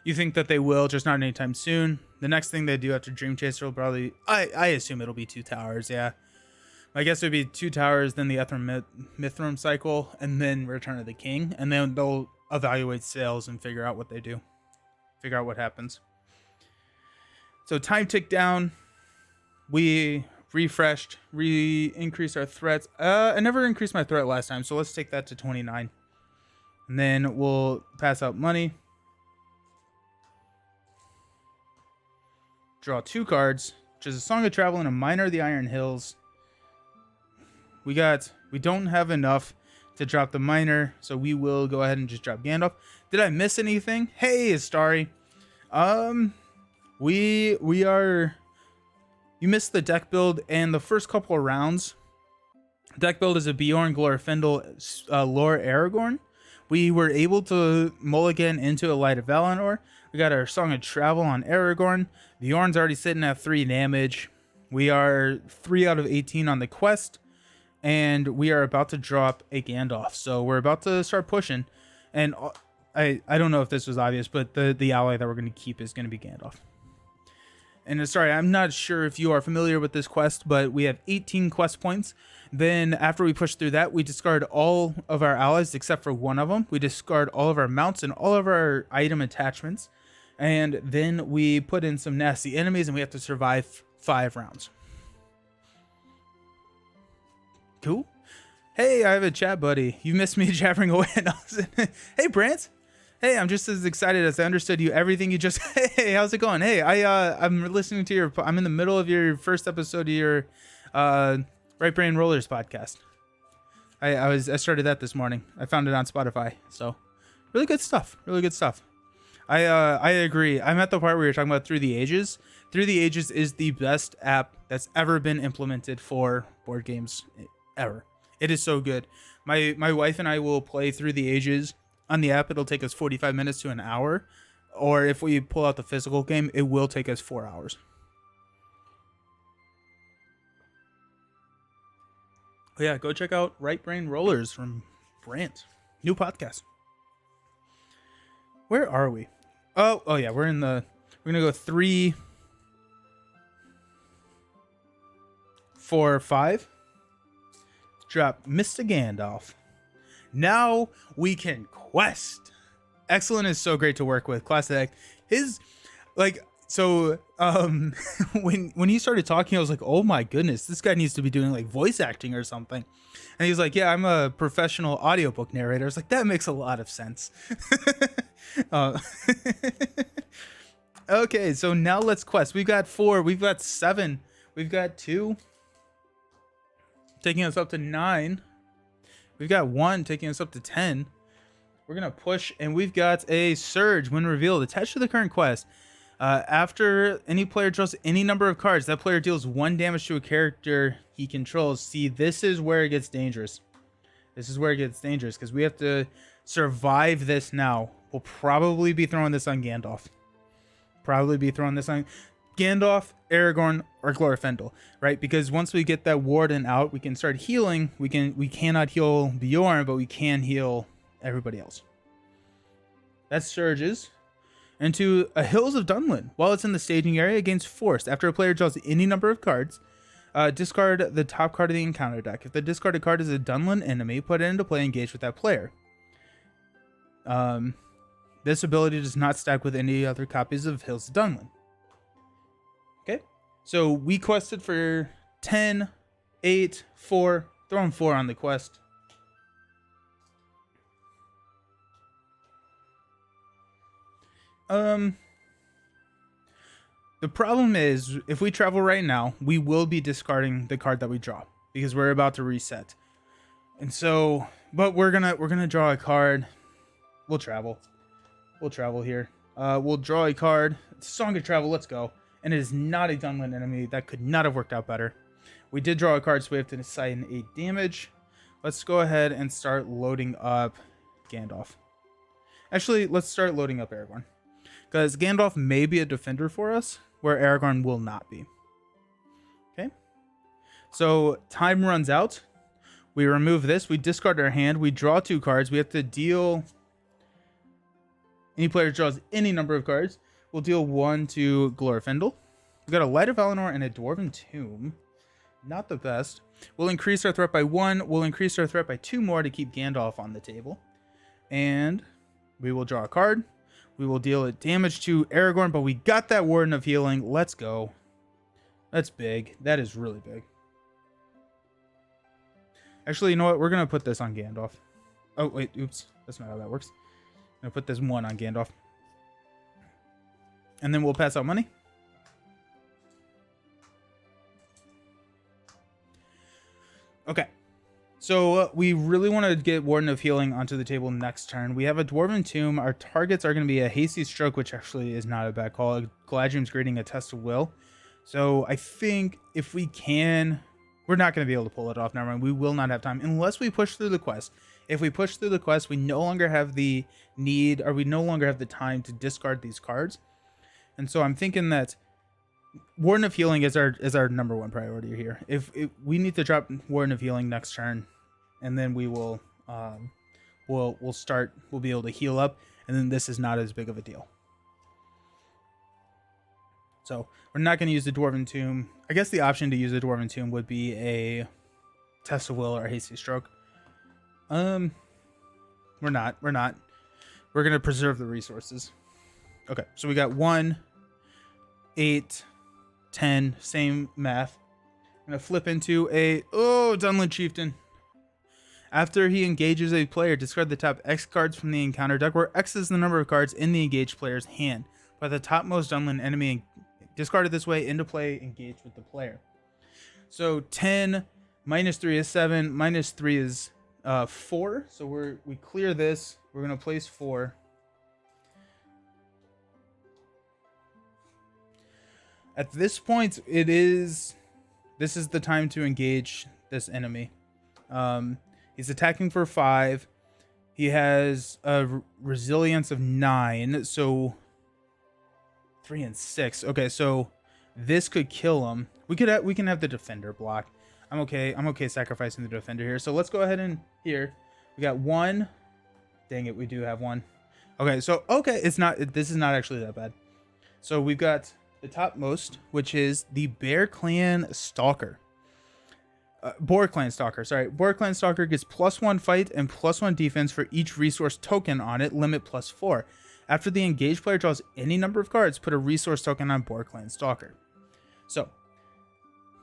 You think that they will, just not anytime soon. The next thing they do after Dream Chaser will probably... I assume it'll be 2 towers, yeah. I guess it would be 2 towers, then the Ether Mithram cycle, and then Return of the King. And then they'll evaluate sales and figure out what they do. Figure out what happens. So time ticked down. We refreshed, increased our threats. I never increased my threat last time, so let's take that to 29. And then we'll pass out money. Draw 2 cards, which is a Song of Travel and a Miner of the Iron Hills. We don't have enough to drop the Miner, so we will go ahead and just drop Gandalf. Did I miss anything? Hey, Starry. You missed the deck build and the first couple of rounds. Deck build is a Bjorn, Glorfindel, Lore Aragorn. We were able to mulligan into a Light of Valinor. We got our Song of Travel on Aragorn. Bjorn's already sitting at 3 damage. We are 3 out of 18 on the quest. And we are about to drop a Gandalf. So we're about to start pushing. And I don't know if this was obvious, but the ally that we're going to keep is going to be Gandalf. And sorry, I'm not sure if you are familiar with this quest, but we have 18 quest points. Then after we push through that, we discard all of our allies except for one of them. We discard all of our mounts and all of our item attachments. And then we put in some nasty enemies and we have to survive 5 rounds. Cool. Hey, I have a chat buddy. You missed me jabbering away. Hey, Brant. Hey, I'm just as excited as I understood you. Everything you just. Hey, how's it going? Hey, I'm listening to your. I'm in the middle of your first episode of your, Right Brain Rollers podcast. I started that this morning. I found it on Spotify. So, really good stuff. Really good stuff. I agree. I'm at the part where you're talking about Through the Ages. Through the Ages is the best app that's ever been implemented for board games ever. It is so good. My wife and I will play Through the Ages on the app. It'll take us 45 minutes to an hour, or if we pull out the physical game, it will take us 4 hours. But yeah, go check out Right Brain Rollers from Brant. New podcast. Where are we? Oh yeah, we're gonna go 3, 4, 5. Drop Mr. Gandalf. Now we can quest. Excellent is so great to work with. Classic. His when he started talking, I was like, oh my goodness, this guy needs to be doing like voice acting or something. And he was like, yeah, I'm a professional audiobook narrator. I was like, that makes a lot of sense. Okay, so now let's quest. We've got 4, we've got 7, we've got 2, taking us up to 9. We've got 1 taking us up to 10. We're gonna push, and we've got a surge when revealed attached to the current quest. After any player draws any number of cards, that player deals 1 damage to a character he controls. See, this is where it gets dangerous. This is where it gets dangerous because we have to survive this now. We'll probably be throwing this on Gandalf. Gandalf, Aragorn, or Glorfindel, right? Because once we get that warden out, we can start healing. We cannot heal Bjorn, but we can heal everybody else. That surges into a Hills of Dunland. While it's in the staging area, it gains force. After a player draws any number of cards, discard the top card of the encounter deck. If the discarded card is a Dunland enemy, put it into play and engage with that player. This ability does not stack with any other copies of Hills of Dunland. Okay, so we quested for 10, 8, 4. Throwing 4 on the quest. The problem is, if we travel right now, we will be discarding the card that we draw because we're about to reset. And so, but we're gonna draw a card. We'll travel here. We'll draw a card. It's Song of Travel. Let's go. And it is not a Dunland enemy. That could not have worked out better. We did draw a card, so we have to decide an 8 damage. Let's go ahead and start loading up Gandalf. Actually, let's start loading up Aragorn. Because Gandalf may be a defender for us, where Aragorn will not be. Okay. So time runs out. We remove this. We discard our hand. We draw 2 cards. We have to deal... Any player draws any number of cards. We'll deal 1 to Glorfindel. We've got a Light of Valinor and a Dwarven Tomb. Not the best. We'll increase our threat by 1. We'll increase our threat by 2 more to keep Gandalf on the table. And we will draw a card. We will deal damage to Aragorn, but we got that Warden of Healing. Let's go. That's big. That is really big. Actually, you know what? We're going to put this on Gandalf. Oh, wait. Oops. That's not how that works. I'm going to put this 1 on Gandalf. And then we'll pass out money. Okay. So we really want to get Warden of Healing onto the table next turn. We have a Dwarven Tomb. Our targets are going to be a Hasty Stroke, which actually is not a bad call. Galadriel's Greeting, a Test of Will. So I think if we can... We're not going to be able to pull it off. Never mind. We will not have time unless we push through the quest. If we push through the quest, we no longer have the need, or we no longer have the time to discard these cards. And so I'm thinking that Warden of Healing is our number 1 priority here. If we need to drop Warden of Healing next turn, and then we will we'll be able to heal up, and then this is not as big of a deal. So we're not going to use the Dwarven Tomb. I guess the option to use the Dwarven Tomb would be a Test of Will or Hasty Stroke. We're not. We're going to preserve the resources. Okay, so we got 1, 8, 10, same math. I'm going to flip into a Dunland Chieftain. After he engages a player, discard the top X cards from the encounter deck, where X is the number of cards in the engaged player's hand. But the topmost Dunland enemy discarded this way into play engaged with the player. So 10 minus 3 is 7, minus 3 is 4. So we clear this. We're going to place 4. At this point, this is the time to engage this enemy. He's attacking for 5. He has a resilience of 9, so 3 and 6. Okay, so this could kill him. We can have the defender block. I'm okay sacrificing the defender here. So let's go ahead and here we got 1. Dang it, we do have 1. Okay, so this is not actually that bad. So we've got the topmost, which is the Bear Clan Stalker. Boar Clan Stalker, sorry. Boar Clan Stalker gets +1 fight and +1 defense for each resource token on it, limit +4. After the engaged player draws any number of cards, put a resource token on Boar Clan Stalker. So,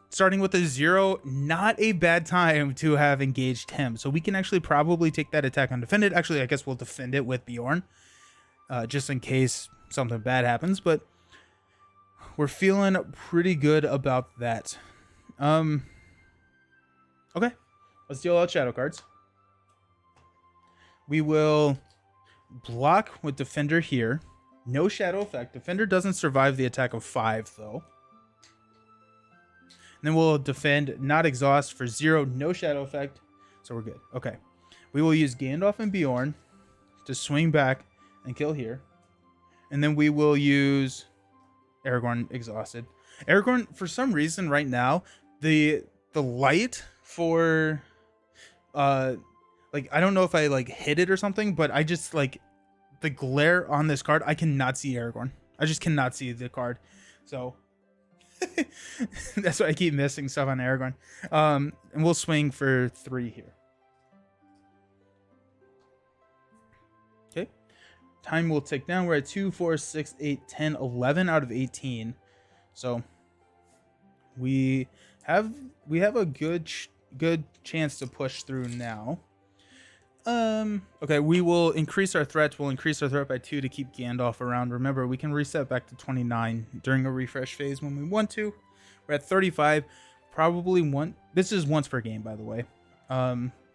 starting with a 0, not a bad time to have engaged him. So we can actually probably take that attack undefended. Actually, I guess we'll defend it with Bjorn, just in case something bad happens. But we're feeling pretty good about that. Okay, let's deal out shadow cards. We will block with Defender here. No shadow effect. Defender doesn't survive the attack of 5, though. And then we'll defend, not exhaust for 0, no shadow effect. So we're good. Okay. We will use Gandalf and Bjorn to swing back and kill here. And then we will use Aragorn exhausted. Aragorn, for some reason right now, the light for like, I don't know if I like hit it or something, but I just like the glare on this card, I cannot see Aragorn. I just cannot see the card. So that's why I keep missing stuff on Aragorn. And we'll swing for 3 here. Okay. Time will tick down. We're at 2, 4, 6, 8, 10, 11 out of 18. So we have a good chance to push through now. Okay, we will increase our threat. We'll increase our threat by 2 to keep Gandalf around. Remember, we can reset back to 29 during a refresh phase when we want to. We're at 35. Probably this is once per game, by the way.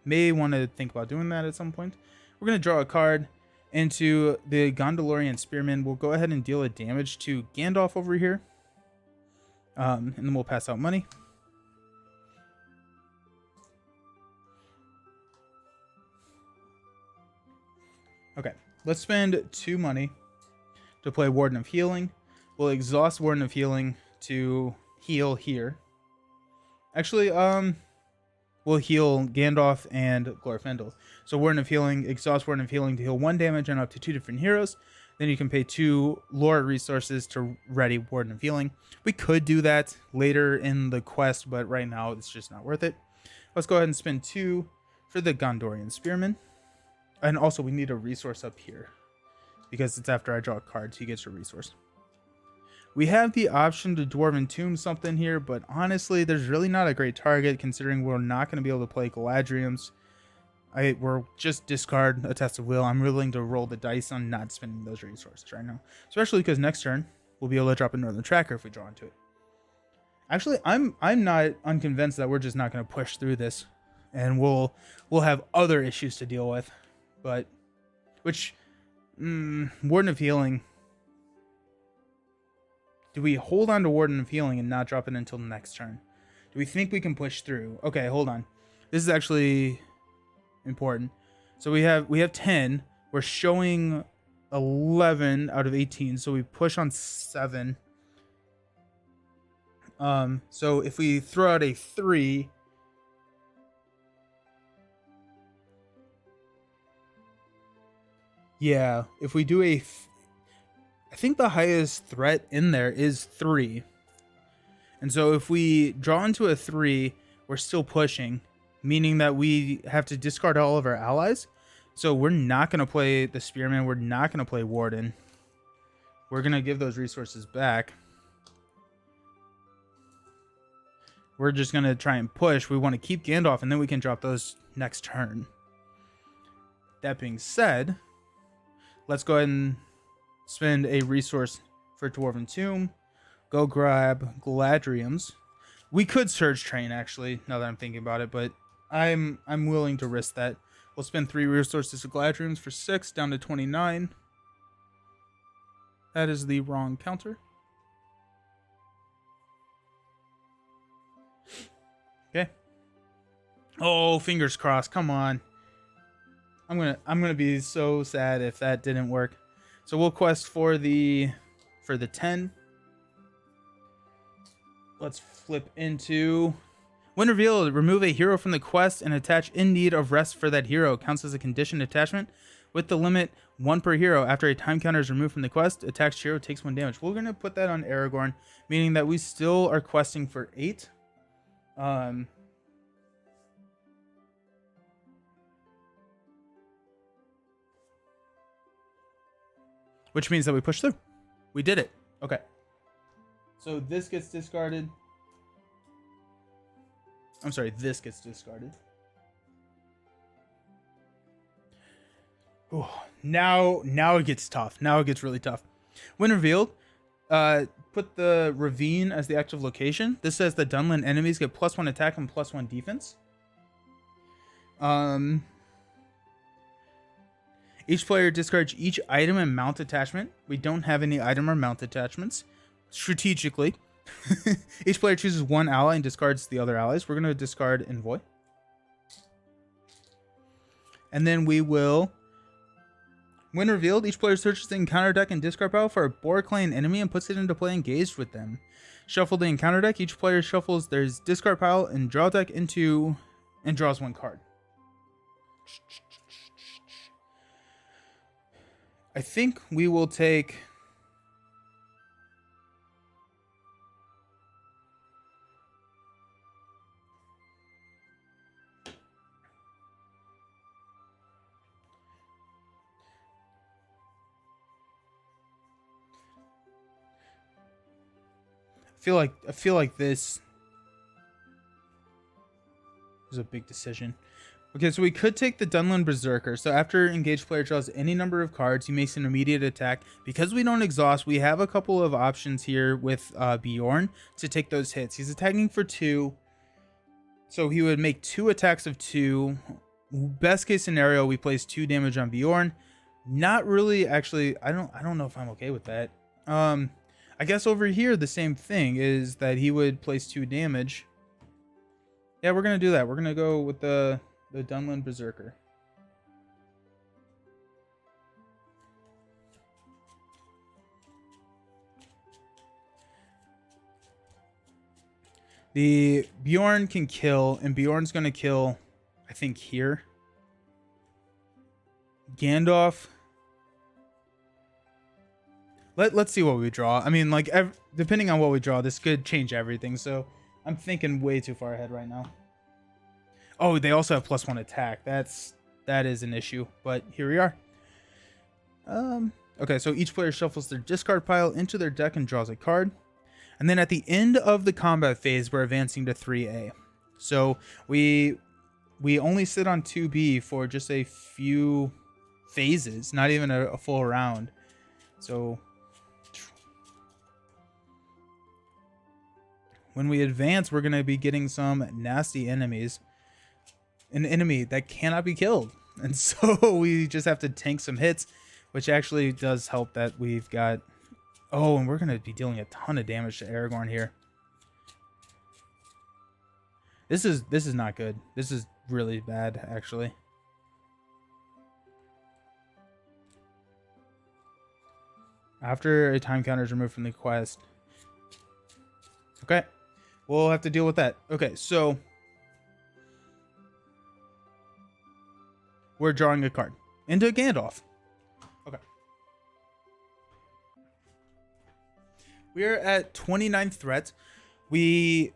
May want to think about doing that at some point. We're going to draw a card into the Gondorian Spearman. We'll go ahead and deal a damage to Gandalf over here. And then we'll pass out money. Okay, let's spend 2 money to play Warden of Healing. We'll exhaust Warden of Healing to heal here. Actually, we'll heal Gandalf and Glorfindel. So Warden of Healing, exhaust Warden of Healing to heal 1 damage on up to 2 different heroes. Then you can pay 2 lore resources to ready Warden of Healing. We could do that later in the quest, but right now it's just not worth it. Let's go ahead and spend 2 for the Gondorian Spearman. And also we need a resource up here because it's after I draw a card, so he gets a resource. We have the option to Dwarven Tomb something here, but honestly, there's really not a great target considering we're not going to be able to play Galadriels. We're just discard a Test of Will. I'm willing to roll the dice on not spending those resources right now, especially because next turn we'll be able to drop a Northern Tracker if we draw into it. Actually, I'm not unconvinced that we're just not going to push through this, and we'll have other issues to deal with. But Warden of Healing. Do we hold on to Warden of Healing and not drop it until next turn? Do we think we can push through? Okay, hold on. This is actually important. So we have 10. We're showing 11 out of 18. So we push on 7. So if we throw out a 3. Yeah, if we do I think the highest threat in there is 3. And so if we draw into a 3, we're still pushing, meaning that we have to discard all of our allies. So we're not going to play the Spearman. We're not going to play Warden. We're going to give those resources back. We're just going to try and push. We want to keep Gandalf, and then we can drop those next turn. That being said, let's go ahead and spend a resource for Dwarven Tomb. Go grab Galadrium's. We could Surge Train, actually, now that I'm thinking about it, but I'm willing to risk that. We'll spend 3 resources to Galadrium's for 6, down to 29. That is the wrong counter. Okay. Oh, fingers crossed. Come on. I'm gonna be so sad if that didn't work. So we'll quest for the 10. Let's flip into when revealed, remove a hero from the quest and attach in need of rest for that hero. Counts as a conditioned attachment with the limit 1 per hero. After a time counter is removed from the quest, attached hero takes 1 damage. We're gonna put that on Aragorn, meaning that we still are questing for 8. Which means that we push through. We did it. Okay. So this gets discarded. I'm sorry, this gets discarded. Ooh, now it gets tough. Now it gets really tough. When revealed, put the ravine as the active location. This says that Dunland enemies get +1 attack and +1 defense. Each player discards each item and mount attachment. We don't have any item or mount attachments. Strategically, each player chooses 1 ally and discards the other allies. We're going to discard Envoy. And then we will, when revealed, each player searches the encounter deck and discard pile for a Borklane enemy and puts it into play engaged with them. Shuffle the encounter deck. Each player shuffles their discard pile and draw deck into and draws 1 card. I think we will take I feel like this is a big decision. Okay, so we could take the Dunland Berserker. So after engaged player draws any number of cards, he makes an immediate attack. Because we don't exhaust, we have a couple of options here with Bjorn to take those hits. He's attacking for 2. So he would make 2 attacks of 2. Best case scenario, we place 2 damage on Bjorn. Not really, actually, I don't know if I'm okay with that. I guess over here, the same thing is that he would place 2 damage. Yeah, we're going to do that. We're going to go with the Dunland Berserker. The Bjorn can kill, and Bjorn's going to kill, I think, here. Gandalf. Let's see what we draw. I mean, like, depending on what we draw, this could change everything. So I'm thinking way too far ahead right now. Oh, they also have +1 attack. That is an issue, but here we are. Okay, so each player shuffles their discard pile into their deck and draws a card. And then at the end of the combat phase, we're advancing to 3A. So we only sit on 2B for just a few phases, not even a full round. So when we advance, we're going to be getting some nasty enemies. An enemy that cannot be killed. And so we just have to tank some hits, which actually does help that we've got... Oh, and we're going to be dealing a ton of damage to Aragorn here. This is not good. This is really bad, actually. After a time counter is removed from the quest. Okay. We'll have to deal with that. Okay, so... we're drawing a card. Into Gandalf. Okay. We are at 29 threats. We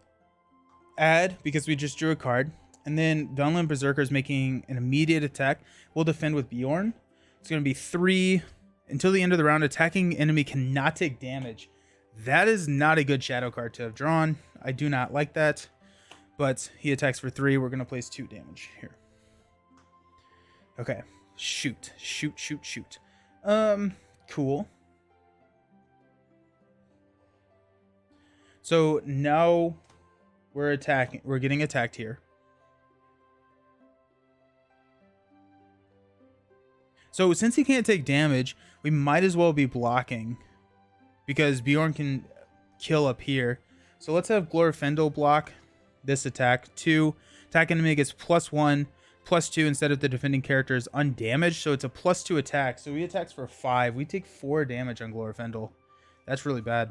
add, because we just drew a card. And then Dunland Berserker is making an immediate attack. We'll defend with Bjorn. It's going to be 3 until the end of the round. Attacking enemy cannot take damage. That is not a good shadow card to have drawn. I do not like that. But he attacks for 3. We're going to place 2 damage here. Okay. Shoot. Shoot, shoot, shoot. Cool. So now we're attacking. We're getting attacked here. So since he can't take damage, we might as well be blocking because Bjorn can kill up here. So let's have Glorfindel block this attack. 2. Attack enemy gets +1, +2 instead of the defending character is undamaged. So it's a +2 attack. So he attacks for 5. We take 4 damage on Glorfindel. That's really bad.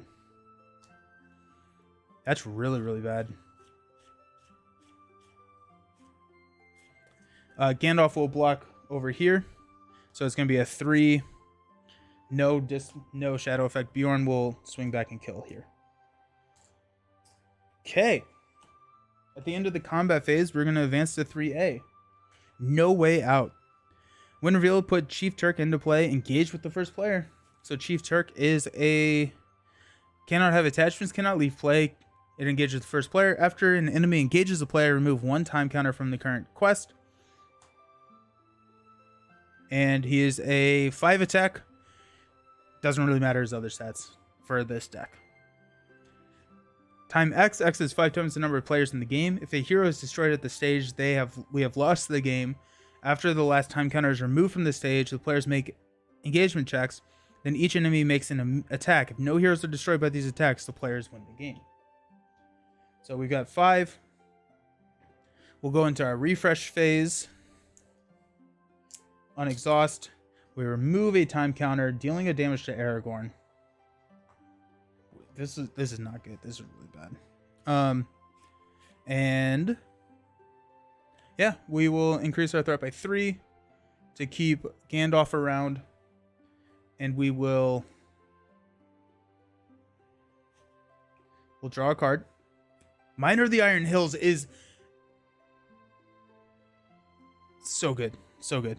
That's really, really bad. Gandalf will block over here. So it's going to be a 3. No shadow effect. Bjorn will swing back and kill here. Okay. At the end of the combat phase, we're going to advance to 3A. No way out. When revealed, put Chief Turk into play. Engage with the first player. So Chief Turk is a... Cannot have attachments, cannot leave play. It engages the first player. After an enemy engages a player, remove 1 time counter from the current quest. And he is a 5 attack. Doesn't really matter his other stats for this deck. Time X. X is 5 times the number of players in the game. If a hero is destroyed at the stage, we have lost the game. After the last time counter is removed from the stage, the players make engagement checks. Then each enemy makes an attack. If no heroes are destroyed by these attacks, the players win the game. So we've got 5. We'll go into our refresh phase. On exhaust, we remove a time counter, dealing a damage to Aragorn. This is not good. This is really bad. And yeah, we will increase our threat by 3 to keep Gandalf around, and we'll draw a card. Miner of the Iron Hills is so good, so good.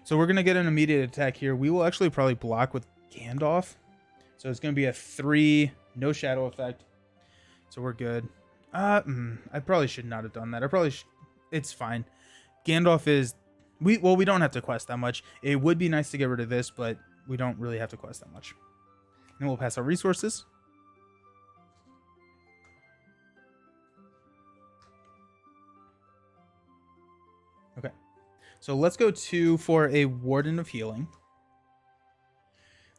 So we're going to get an immediate attack here. We will actually probably block with Gandalf. So it's going to be a 3, no shadow effect. So we're good. I probably should not have done that. It's fine. Gandalf is... we don't have to quest that much. It would be nice to get rid of this, but we don't really have to quest that much. And we'll pass our resources. Okay. So let's go 2 for a Warden of Healing.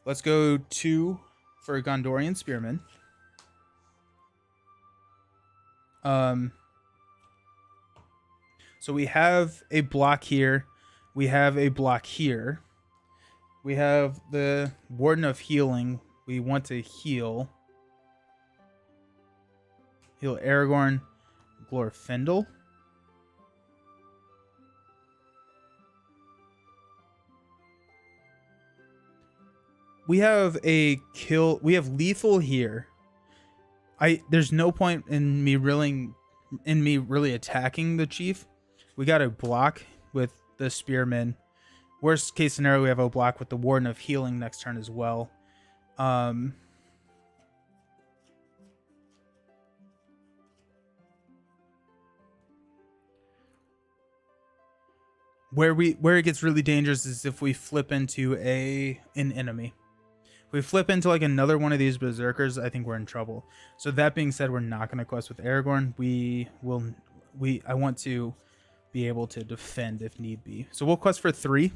Let's go 2 for a Gondorian Spearman. So we have a block here. We have a block here. We have the Warden of Healing. We want to heal. Heal Aragorn, Glorfindel. We have a kill. We have lethal here. There's no point in me really attacking the chief. We got to block with the spearman. Worst case scenario, we have a block with the Warden of Healing next turn as well. Where it gets really dangerous is if we flip into an enemy. If we flip into like another one of these berserkers, I think we're in trouble. So that being said, we're not going to quest with Aragorn. I want to be able to defend if need be. So we'll quest for 3.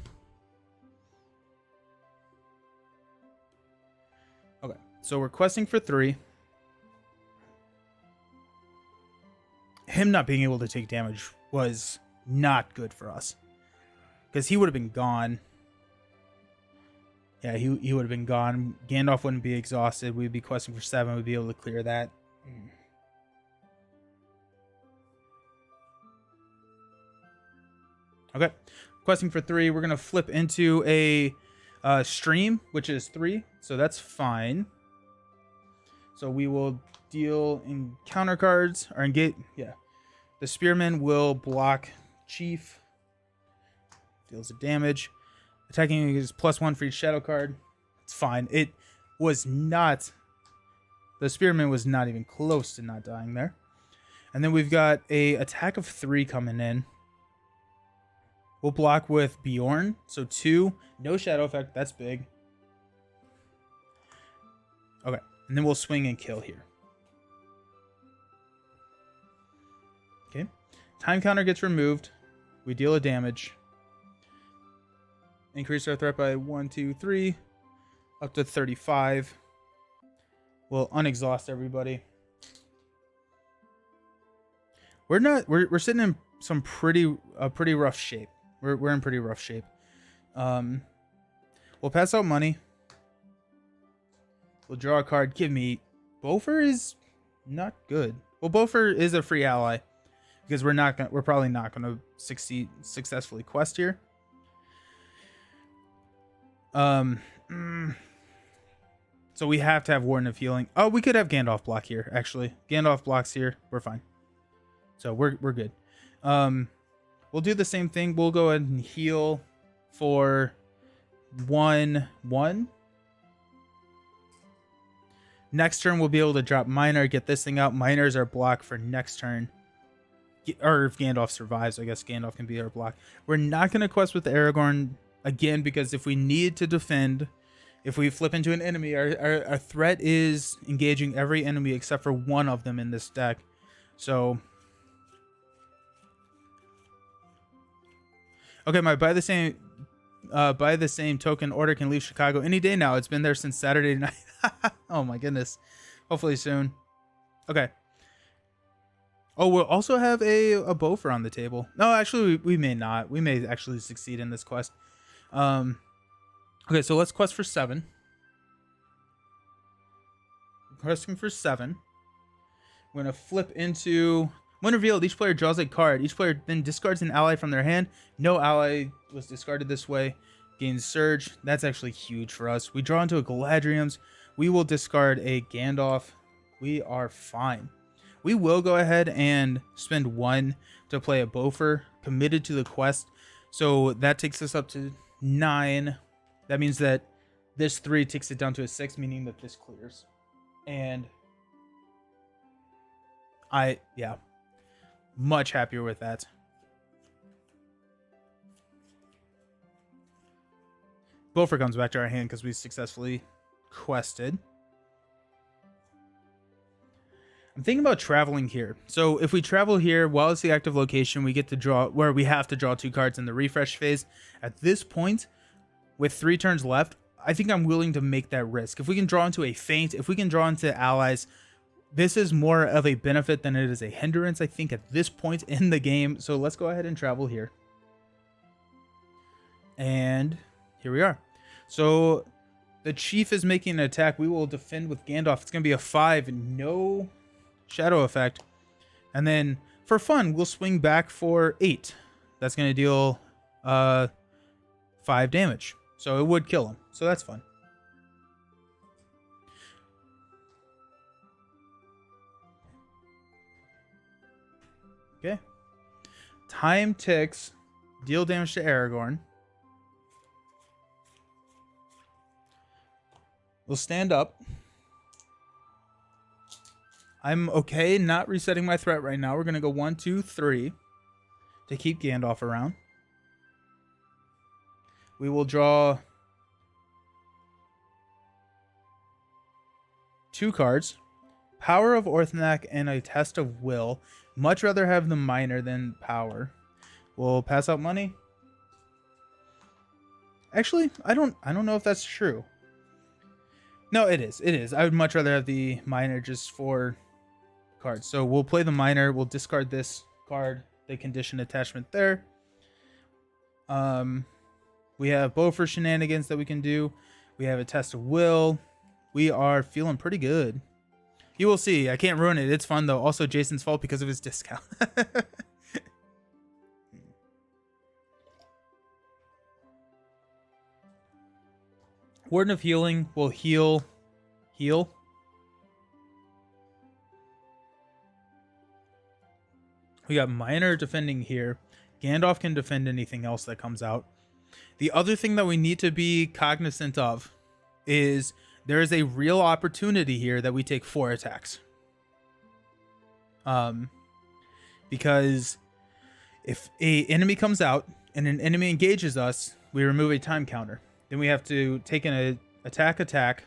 Okay, so we're questing for 3. Him not being able to take damage was not good for us, because he would have been gone. Yeah, he would have been gone. Gandalf wouldn't be exhausted. We'd be questing for 7. We'd be able to clear that. Okay. Questing for 3. We're going to flip into a stream, which is 3. So that's fine. So we will deal encounter cards. Or engage. Yeah. The Spearman will block Chief. Deals the damage. Attacking is +1 for each shadow card. It's fine. It was not... The Spearman was not even close to not dying there. And then we've got a attack of 3 coming in. We'll block with Bjorn. So 2. No shadow effect. That's big. Okay. And then we'll swing and kill here. Okay. Time counter gets removed. We deal a damage. Increase our threat by 1, 2, 3. Up to 35. We'll unexhaust everybody. We're sitting in some pretty rough shape. We're in pretty rough shape. We'll pass out money. We'll draw a card. Give me Bofer is not good. Well, Bofer is a free ally because we're probably not gonna successfully quest here. So we have to have Warden of Healing. Oh, we could have Gandalf block here, actually. Gandalf blocks here. We're fine. So we're good. We'll do the same thing. We'll go ahead and heal for 1/1. Next turn, we'll be able to drop Minor, get this thing out. Minors are blocked for next turn. Or if Gandalf survives, I guess Gandalf can be our block. We're not going to quest with Aragorn again, because if we need to defend, if we flip into an enemy, our threat is engaging every enemy except for one of them in this deck. So, okay, by the same token, Order can leave Chicago any day now. It's been there since Saturday night. Oh my goodness. Hopefully soon. Okay. Oh, we'll also have a Bofer on the table. No, actually, we may not. We may actually succeed in this quest. Okay, so let's quest for 7. Questing for 7. We're going to flip into... When revealed, each player draws a card. Each player then discards an ally from their hand. No ally was discarded this way. Gains Surge. That's actually huge for us. We draw into a Galadriel's. We will discard a Gandalf. We are fine. We will go ahead and spend 1 to play a Bofer, committed to the quest. So that takes us up to 9. That means that this 3 takes it down to a 6, meaning that this clears. And yeah, much happier with that. Bofer comes back to our hand because we successfully quested. I'm thinking about traveling here. So if we travel here while it's the active location, we get to draw, where we have to draw 2 cards in the refresh phase. At this point, with 3 turns left, I think I'm willing to make that risk. If we can draw into a feint, if we can draw into allies, this is more of a benefit than it is a hindrance, I think, at this point in the game. So let's go ahead and travel here. And here we are. So the chief is making an attack. We will defend with Gandalf. It's going to be a 5, no shadow effect. And then for fun, we'll swing back for 8. That's going to deal 5 damage. So it would kill him. So that's fun. Okay. Time ticks. Deal damage to Aragorn. We'll stand up. I'm okay not resetting my threat right now. We're going to go 1, 2, 3 to keep Gandalf around. We will draw 2 cards. Power of Orthanc and a Test of Will. Much rather have the Minor than Power. We'll pass out money. Actually, I don't know if that's true. No, it is. It is. I would much rather have the Minor just for cards. So we'll play the Minor. We'll discard this card. The condition attachment there. We have Bofer shenanigans that we can do. We have a Test of Will. We are feeling pretty good. You will see. I can't ruin it. It's fun, though. Also, Jason's fault because of his discount. Warden of Healing will heal. We got Minor defending here. Gandalf can defend anything else that comes out. The other thing that we need to be cognizant of is there is a real opportunity here that we take 4 attacks. Because if a enemy comes out, and an enemy engages us, we remove a time counter. Then we have to take an attack.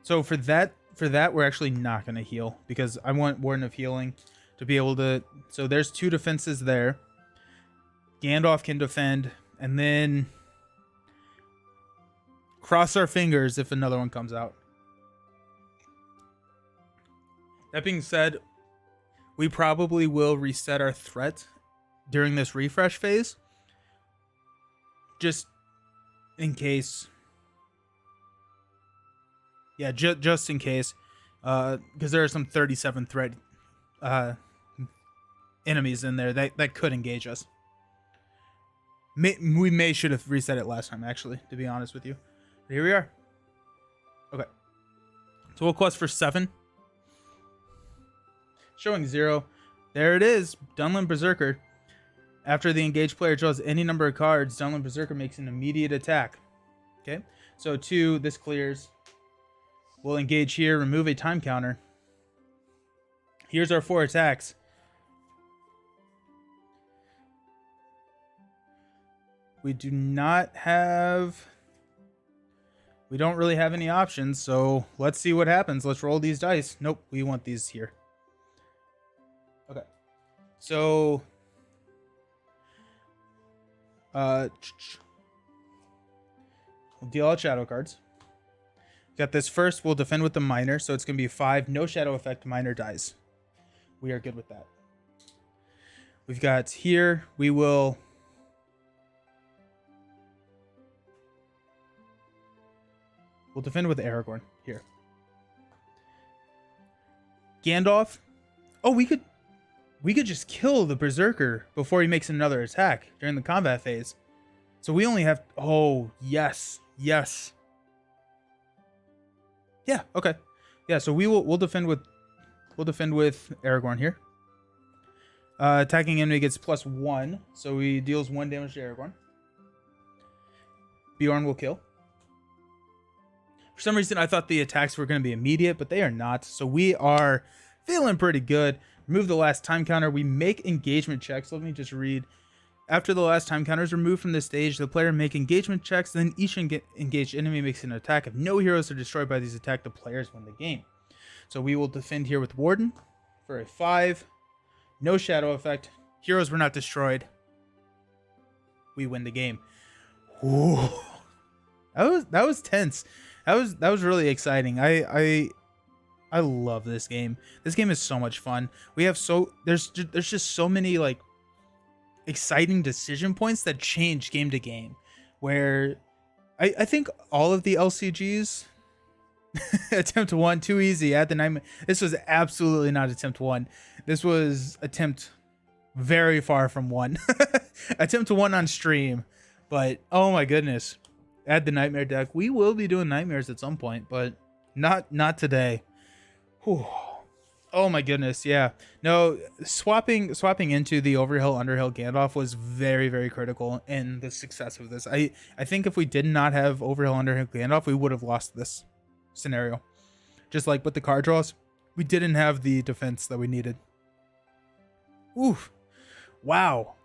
So for that, we're actually not going to heal because I want Warden of Healing to be able to. So there's 2 defenses there. Gandalf can defend, and then cross our fingers if another one comes out. That being said, we probably will reset our threat during this refresh phase, just in case. Yeah, just in case, because there are some 37 threat enemies in there that could engage us. We may should have reset it last time, actually, to be honest with you. But here we are. Okay. So we'll quest for 7. Showing 0. There it is. Dunland Berserker. After the engaged player draws any number of cards, Dunland Berserker makes an immediate attack. Okay. So 2, this clears. We'll engage here, remove a time counter. Here's our 4 attacks. We don't really have any options, so let's see what happens. Let's roll these dice. Nope, we want these here. Okay. So we'll deal out shadow cards. Got this first. We'll defend with the minor, so it's going to be 5 no shadow effect minor dies. We are good with that. We've got here, we'll defend with Aragorn here. Gandalf. Oh, we could just kill the Berserker before he makes another attack during the combat phase. So we only have, oh, yes. Yeah, okay. Yeah, so we'll defend with Aragorn here. Attacking enemy gets +1, so he deals 1 damage to Aragorn. Bjorn will kill. For some reason, I thought the attacks were going to be immediate, but they are not. So we are feeling pretty good. Remove the last time counter. We make engagement checks. Let me just read. After the last time counter is removed from the stage, the player make engagement checks. Then each engaged enemy makes an attack. If no heroes are destroyed by these attacks, the players win the game. So we will defend here with Warden for a 5. No shadow effect. Heroes were not destroyed. We win the game. Ooh. That was tense. That was really exciting. I love this game. This game is so much fun. We have there's just so many like exciting decision points that change game to game. Where I think all of the LCGs attempt 1 too easy at the nightmare. This was absolutely not attempt 1. This was attempt very far from 1. Attempt 1 on stream, but oh my goodness. Add the nightmare deck. We will be doing nightmares at some point, but not today. Whew. Oh my goodness, yeah. No, swapping into the Overhill Underhill Gandalf was very, very critical in the success of this. I think if we did not have Overhill Underhill Gandalf, we would have lost this scenario. Just like with the card draws, we didn't have the defense that we needed. Oof. Wow.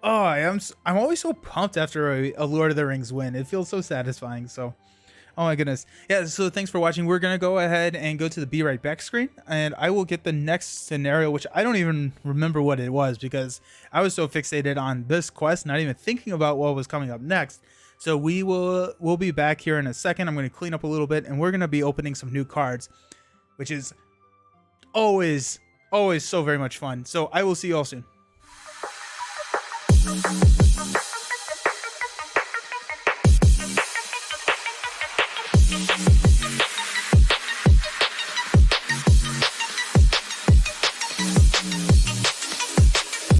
Oh, I'm always so pumped after a Lord of the Rings win. It feels so satisfying. So, oh my goodness. Yeah, so thanks for watching. We're going to go ahead and go to the Be Right Back screen, and I will get the next scenario, which I don't even remember what it was because I was so fixated on this quest, not even thinking about what was coming up next. So we'll be back here in a second. I'm going to clean up a little bit, and we're going to be opening some new cards, which is always so very much fun. So I will see you all soon.